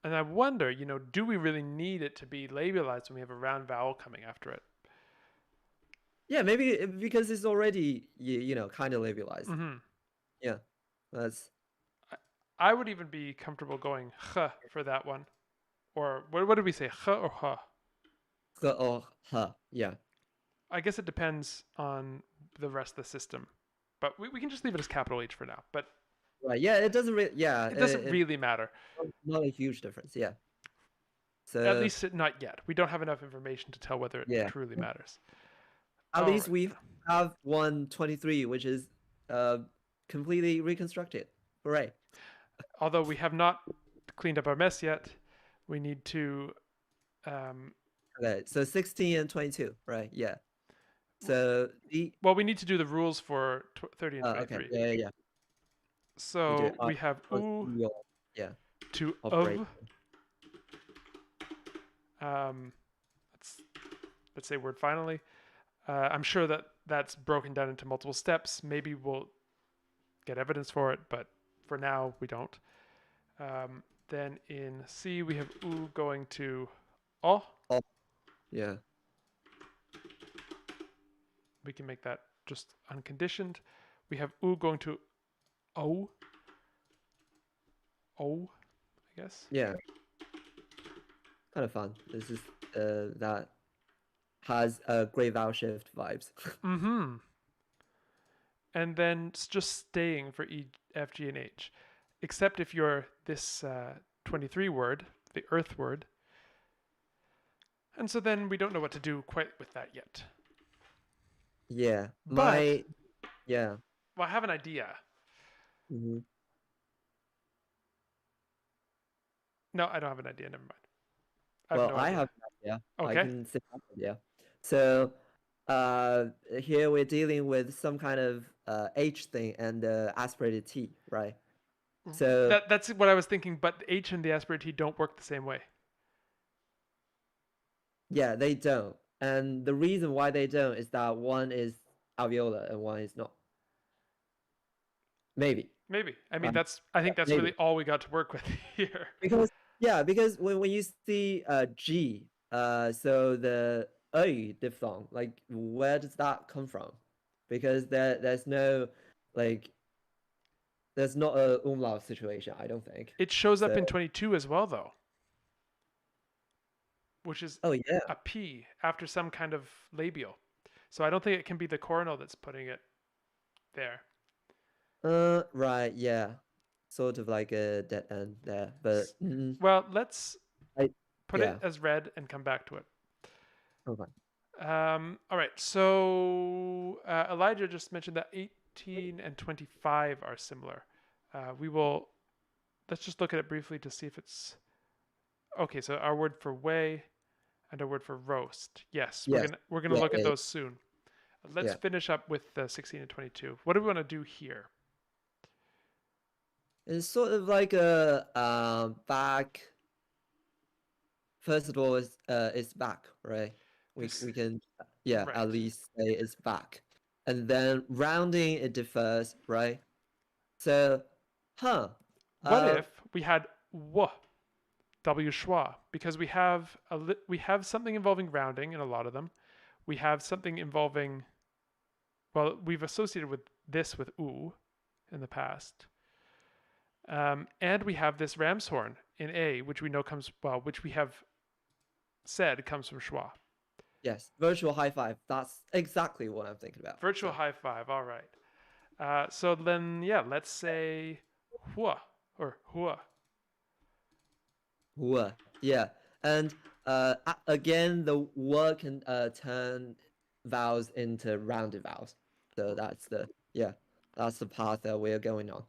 and I wonder, do we really need it to be labelized when we have a round vowel coming after it? Yeah, maybe because it's already, kind of labelized. Hmm. Yeah, that's I would even be comfortable going h for that one. Or what did we say? H or h? h or h. Yeah, I guess it depends on the rest of the system. But we can just leave it as capital H for now. But right. Yeah, it doesn't really, yeah, it doesn't it really matter. not a huge difference. Yeah. At So, least not yet. We don't have enough information to tell whether it yeah, truly matters. at All least right. we have 123, which is uh completely reconstructed. Hooray. Although we have not cleaned up our mess yet, we need to. Um, Okay, so 16 and 22, right? Yeah. So the well, we need to do the rules for 30 and okay, 23. yeah, yeah, yeah. We do it. So we have u Yeah, to operate. of. Um, let's say word finally. I'm sure that that's broken down into multiple steps. Maybe we'll get evidence for it, but for now we don't. Then in C we have u going to o. Oh, yeah, We can make that just unconditioned. We have u going to o. O, I guess. yeah. Kind of fun. This is that has great vowel shift vibes. Mm-hmm. And then it's just staying for E, F, G, and H. Except if you're this 23 word, the earth word. And so then we don't know what to do quite with that yet. Yeah, But, yeah. well, I have an idea. Hmm. No, I don't have an idea. Never mind. I have Well, no I idea. have an idea. I Okay. can say that idea. So, here we're dealing with some kind of H thing and aspirated T, right? So, That's what I was thinking, but the H and the aspirate T don't work the same way. yeah, they don't. And the reason why they don't is that one is alveolar and one is not. Maybe. Maybe. I mean, Right? I think that's Maybe. really all we got to work with here. Because yeah, because when you see G, so the diphthong, like where does that come from? Because there's no like there's not a umlaut situation, I don't think. It shows up So in 22 as well, though, which is oh yeah. a P after some kind of labial. So I don't think it can be the coronal that's putting it there. Right, yeah. Sort of like a dead end there. But Well, let's I put it yeah. as red and come back to it. Okay. All right. So Elijah just mentioned that 18 and 25 are similar. Let's just look at it briefly to see if it's okay. So our word for way and our word for roast. Yes, Yes. we're gonna Yeah, look at yeah, those soon. Let's yeah. finish up with 16 and 22. What do we want to do here? It's sort of like a back. First of all, it's back, right? We can yeah Right. at least say it's back, and then rounding it differs, right? So, huh? What if we had w schwa, because we have something involving rounding in a lot of them. We have something involving, well, we've associated with this with u in the past. And we have this ram's horn in A, which we know which we have said comes from schwa. Yes, virtual high five. That's exactly what I'm thinking about. Virtual So, high five. All right. So then, yeah, let's say hua or hua. hua. Yeah, and again, the w can turn vowels into rounded vowels. So that's the path that we're going on.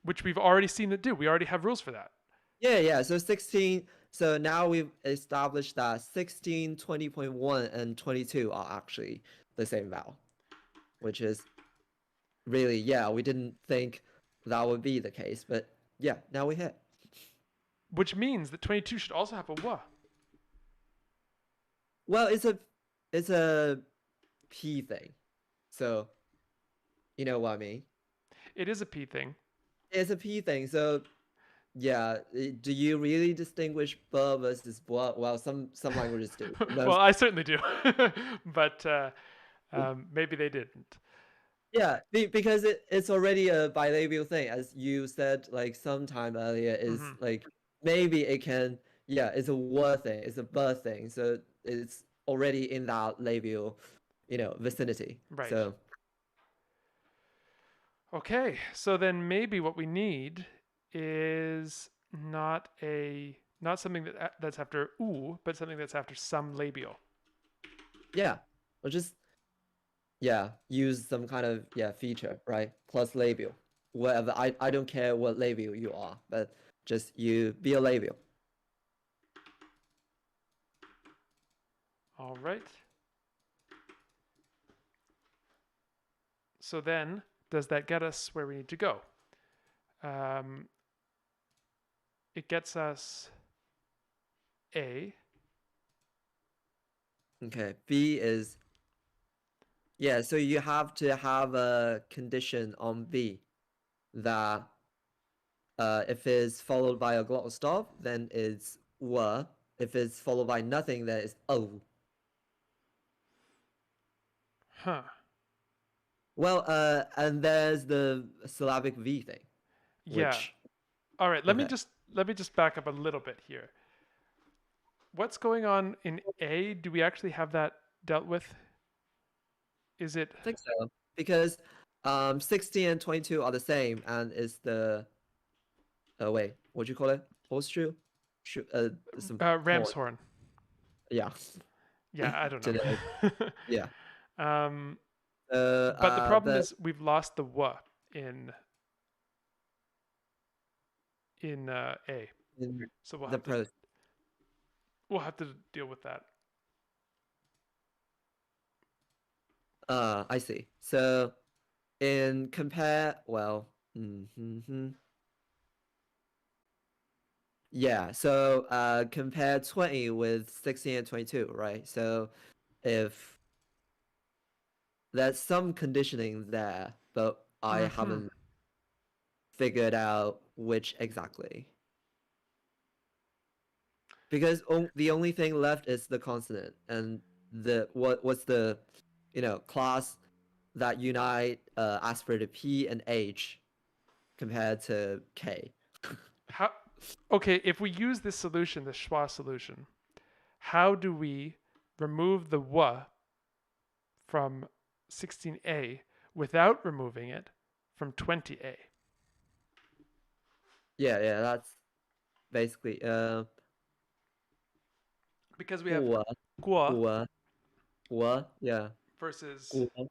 Which we've already seen it do. We already have rules for that. Yeah, yeah. So 16. So now we've established that 16, 20.1, and 22 are actually the same vowel, which is really, yeah, we didn't think that would be the case, but yeah, now we hit. Which means that 22 should also have a wa. Well, it's a P thing. So you know what I mean? It is a P thing. It's a P thing. So yeah, do you really distinguish "b" versus "blah"? Well, some languages do. Well, Most, I certainly do, but maybe they didn't. yeah, because it's already a bilabial thing, as you said like sometime earlier. Is Hmm. like maybe it can, yeah, it's a "w" thing, it's a "b" thing, so it's already in that labial, vicinity. Right. So Okay, so then maybe what we need is not something that's after oo, but something that's after some labial. yeah, or just yeah, use some kind of feature, right? Plus labial, whatever. I don't care what labial you are, but just you be a labial. All right. So then, does that get us where we need to go? Um, it gets us A. Okay, B is yeah. So you have to have a condition on B that if it's followed by a glottal stop, then it's w. If it's followed by nothing, then it's o. Huh. Well, and there's the syllabic V thing, Yeah. which All right. okay, Let me just back up a little bit here. What's going on in A? Do we actually have that dealt with? Is it I think so because 16 and 22 are the same, and it's the wait, what do you call it? Horseshoe? Some ram's horn. horn? Yeah. Yeah, I don't Generic. know. Yeah. um, but the Uh, problem the is we've lost the w in A, in so the pros. we'll have to deal with that. I see. So in compare, well, yeah. So compare 20 with 16 and 22, right? So if there's some conditioning there, but I Mm-hmm. haven't figured out which exactly. Because the only thing left is the consonant, and what's the class that unite aspirated P and H compared to K. How? Okay, if we use this solution, the Schwa solution, how do we remove the w from 16a without removing it from 20a? Yeah, that's basically Because we have 我 guo 我 yeah versus 我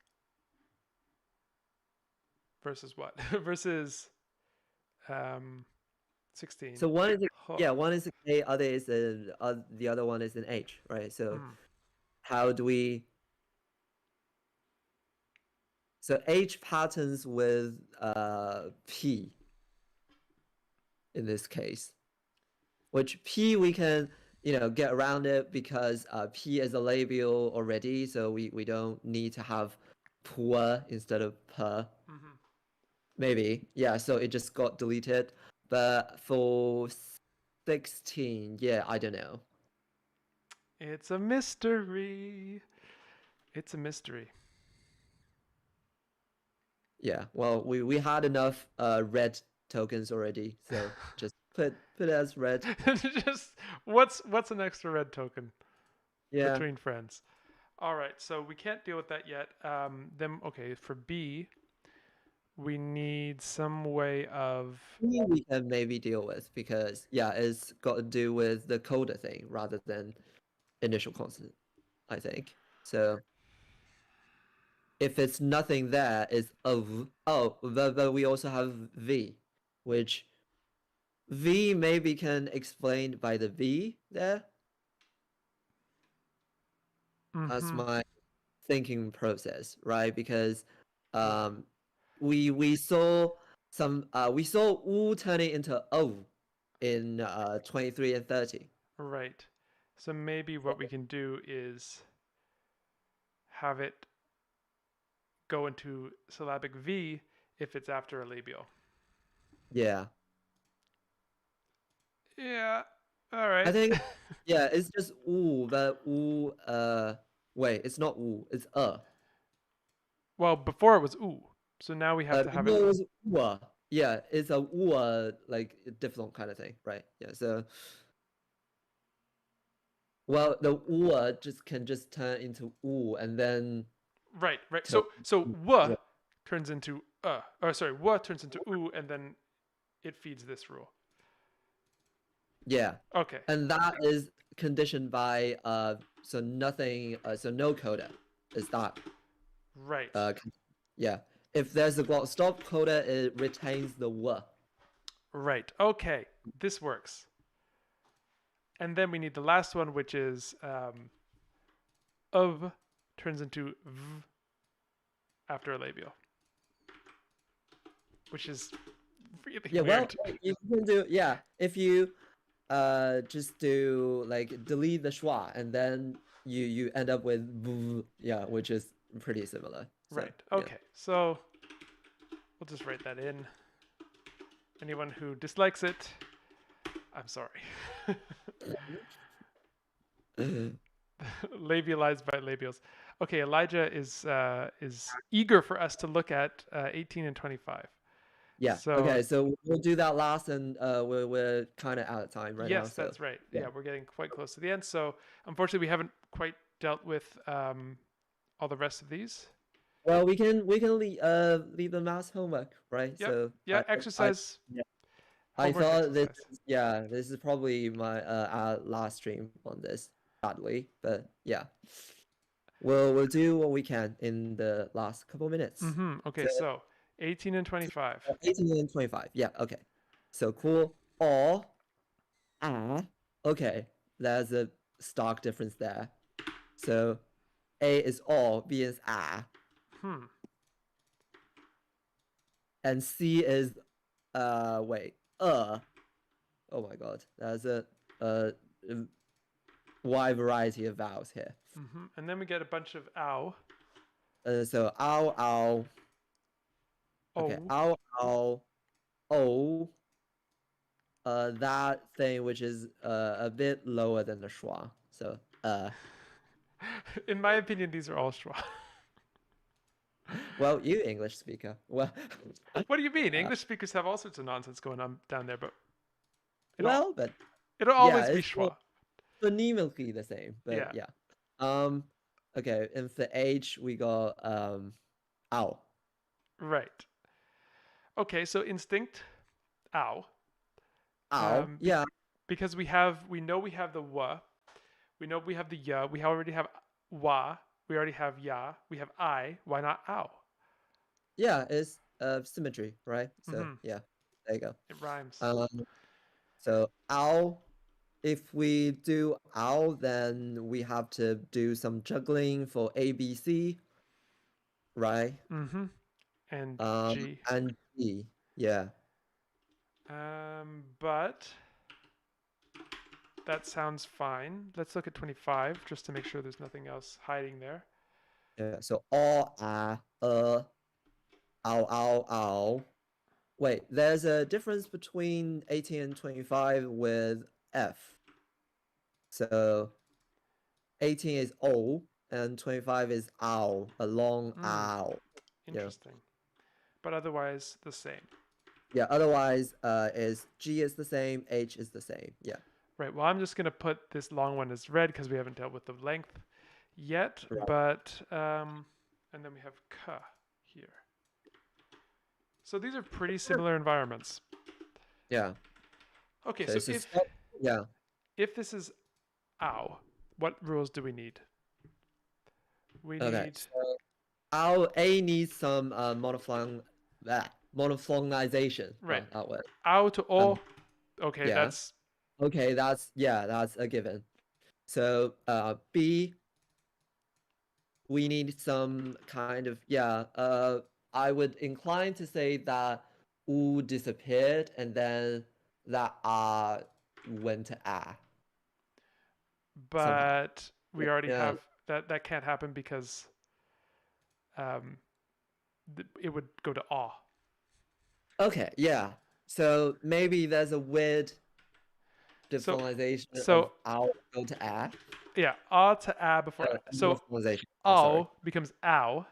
versus what? versus um 16. so one is Huh. one is a K, other is the other one is an H, right? So Mm. how do we so H patterns with P in this case, which P we can get around it because P is a labial already, so we don't need to have pua instead of per. Hmm. Maybe, yeah. So it just got deleted. But for 16, yeah, I don't know. It's a mystery. It's a mystery. Yeah, well, we had enough red tokens already, so just put it as red. Just what's an extra red token Yeah, between friends? All right, so we can't deal with that yet. Then okay, for B, we need some way of. we can maybe deal with because yeah, it's got to do with the coda thing rather than initial consonant, I think. So if it's nothing there, it's of but we also have V, which V maybe can explain by the V there. That's Mm-hmm. my thinking process, right? Because Cool. um we saw we saw U turning into O in 23 and 30. Right. So maybe what we can do is have it. go into syllabic V if it's after a labial. Yeah. Yeah. All I right. think, yeah, it's just ooh, but ooh, wait, it's not ooh, it's Well, before it was oo, so now we have to have Before it. it was ooh. Yeah, it's a ooh, like diphthong kind of thing, right? Yeah, so, well, the ooh just can just turn into ooh, and then Right. Right. to, So yeah, w turns into or sorry, w turns into oo, and then it feeds this rule. yeah, Okay. and that is conditioned by so nothing, so no coda is that, Right. yeah. If there's a glottal stop coda, it retains the w. Right. Okay. This works. And then we need the last one, which is of turns into v after a labial, which is really Yeah, well, weird. you can do, yeah, if you just do like delete the schwa and then you end up with v, yeah, which is pretty similar. So Right. yeah. Okay. So we'll just write that in. Anyone who dislikes it, I'm sorry. Labialized by labials. Okay, Elijah is eager for us to look at 18 and 25. Yeah. So Okay, so we'll do that last, and we're kind of out of time right now. yes, So that's right. yeah. Yeah, we're getting quite close to the end. So unfortunately, we haven't quite dealt with all the rest of these. Well, we can leave the math homework, right? Yep. So Yeah. I Exercise. yeah. I Homework thought this, exercise. yeah, this is probably my our last stream on this, sadly, but yeah. We'll do what we can in the last couple minutes. Mm-hmm. Okay. So So 18 and 25. 18 and 25. Yeah, okay. So cool. Or ah. Okay. There's a stark difference there. So A is or, B is ah, Hmm. and C is wait, oh my god. There's a wide variety of vowels here. Mm-hmm. And then we get a bunch of ow. So ow ow. Okay, Oh. ow ow. O, that thing which is a bit lower than the schwa. So In my opinion, these are all schwa. well, you English speaker. Well, What do you mean? uh, English speakers have all sorts of nonsense going on down there, but it'll well, but it'll yeah, always be it's schwa. phonemically the same. But Yeah. yeah. Um, okay, and for H we got ow. Right. Okay. So instinct. Ow. Ow. Um, be- Yeah. because we know we have the wa. We know we have the ya. We already have wa. We already have ya. We have I. Why not ow? Yeah, it's symmetry, right? So Mm-hmm. yeah, there you go. It rhymes. Um, so ow. If we do owl, then we have to do some juggling for A, B, C, right? Mm-hmm. And Um, G. and G, yeah, But that sounds fine. Let's look at 25 just to make sure there's nothing else hiding there. yeah. So all, ow, ow, ow. Wait, there's a difference between 18 and 25 with F. So 18 is O and 25 is ow, a long Hmm. ow. Yeah. Interesting. But otherwise, the same. Yeah, otherwise, is G is the same, H is the same. Yeah. Right. Well, I'm just going to put this long one as red because we haven't dealt with the length yet. Right. But, and then we have K here. So these are pretty similar environments. Yeah. Okay. So So it's just stop. Yeah. if this is ow, what rules do we need? We Okay. need, So our A needs some monophthongization. right. Well, that way. Ow to Um, o. Okay. yeah. That's, Okay. That's a given. So B, we need some kind of, yeah. I would incline to say that U disappeared and then that R went to A somehow. but we already Yeah. have that. That can't happen because, um, it would go to aw. Okay, yeah. So maybe there's a weird So deformalization of so ow go to a. yeah, ah to ah before. So Deformalization. Oh, sorry. ow becomes ow.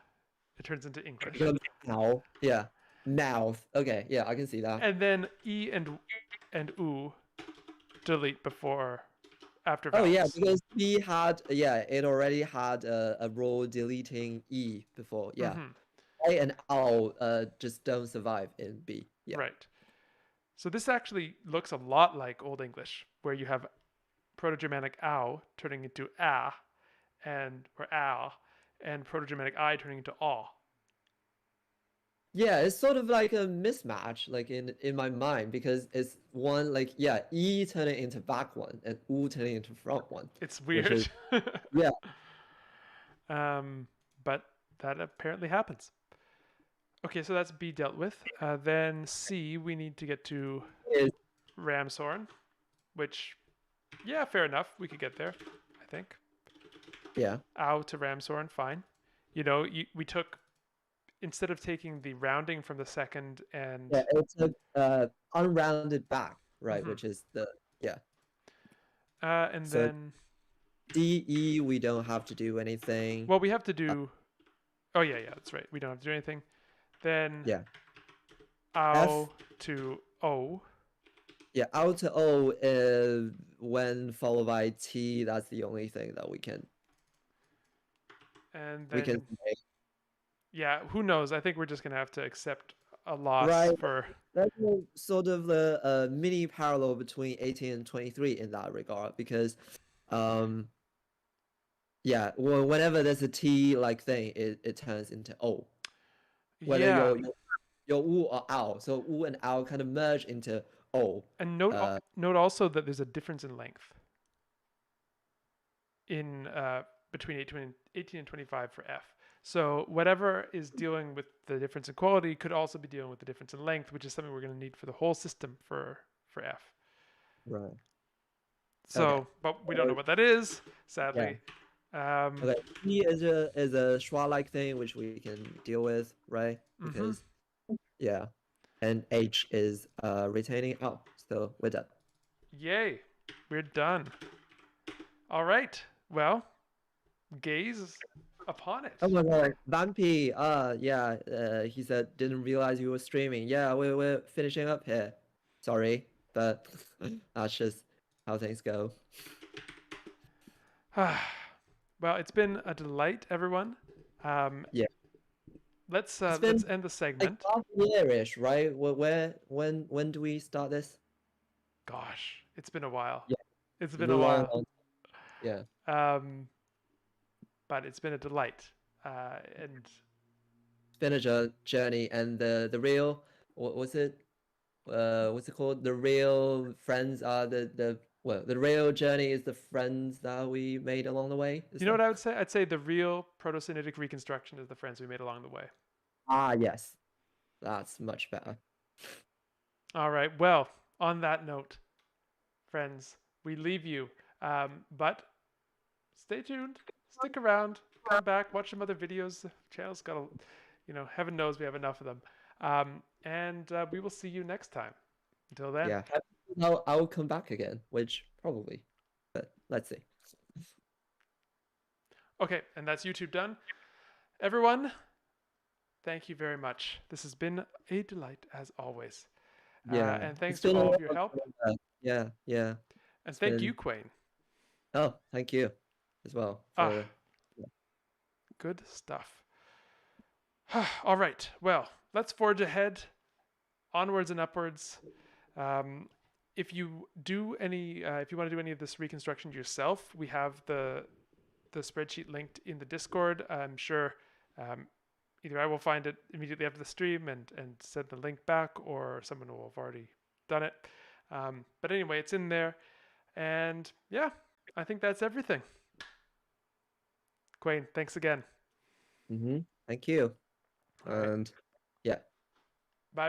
It turns into English. Now. Yeah. Now. Okay. Yeah, I can see that. And then e and oo delete before after Oh yeah, vowels. because we had it already had a rule deleting e before. Yeah. Mm-hmm. A and ow just don't survive in B. Yeah. Right. So this actually looks a lot like Old English, where you have Proto-Germanic ow turning into ah, and or ow, and Proto-Germanic I turning into aw. Yeah, it's sort of like a mismatch, like in my mind, because it's one like e turning into back one and u turning into front one, It's which is weird. yeah But that apparently happens. Okay, so that's B dealt with. Then C, we need to get to is Ramshorn, which, yeah, fair enough. We could get there, I think. yeah Ow to Ramshorn, fine. We took, instead of taking the rounding from the second and. yeah it's a unrounded back, right, Mhm. which is the yeah. And So then, D E we don't have to do anything. well, we have to Uh, do. Oh, yeah, yeah, that's right. We don't have to do anything. Then yeah ow F to O. yeah out to O when followed by T. That's the only thing that And we can then, say. yeah, who knows? I think we're just going to have to accept a loss Right. for. That's sort of the mini parallel between 18 and 23 in that regard, because um yeah, whenever there's a T like thing, it turns into O. Whether Yeah. your U or ow. So U and ow kind of merge into O. And Uh note also that there's a difference in length in between 18 and 25 for F. So whatever is dealing with the difference in quality could also be dealing with the difference in length, which is something we're going to need for the whole system for F. right. Okay. So, but we don't know what that is, Yeah. sadly. Um, Okay. T is a schwa-like thing which we can deal with, right? mm-hmm. Because yeah. And H is retaining O. So we're done. Yay, we're done. All right. Well, gaze upon it. Oh my god, Vampy, yeah, he said didn't realize you were streaming. Yeah, we're finishing up here. Sorry, but that's just how things go. Well, it's been a delight, everyone. Um, Yeah, it's let's been end the like segment. half a year-ish, right? When do we start this? Gosh, it's been a while. Yeah, It's been a long, while. long yeah. Um, but it's been a delight. And It's been a journey, and the real what was it? What's it called? The real friends are the well, the real journey is the friends that we made along the way. Is you know that? what I would say? I'd say the real Proto-Semitic reconstruction is the friends we made along the way. Ah, yes. That's much better. All right. Well, on that note, friends, we leave you. But stay tuned. Stick around. Come back. Watch some other videos. The channel's got a, heaven knows we have enough of them. And we will see you next time. Until then. Yeah. I'll come back again, which probably, but let's see. Okay, and that's YouTube done. Everyone, thank you very much. This has been a delight as always. Yeah. And thanks It's to been a all of long your help. time. Yeah, yeah. And It's thank you, been Quain. oh, thank you as well Ah, for good stuff. All right. Well, let's forge ahead, onwards and upwards. Um, if you want to do any of this reconstruction yourself, we have the spreadsheet linked in the Discord. I'm sure um, either I will find it immediately after the stream and send the link back, or someone will have already done it. But anyway, it's in there. And yeah, I think that's everything. Quain, thanks again. Thank you. All right. And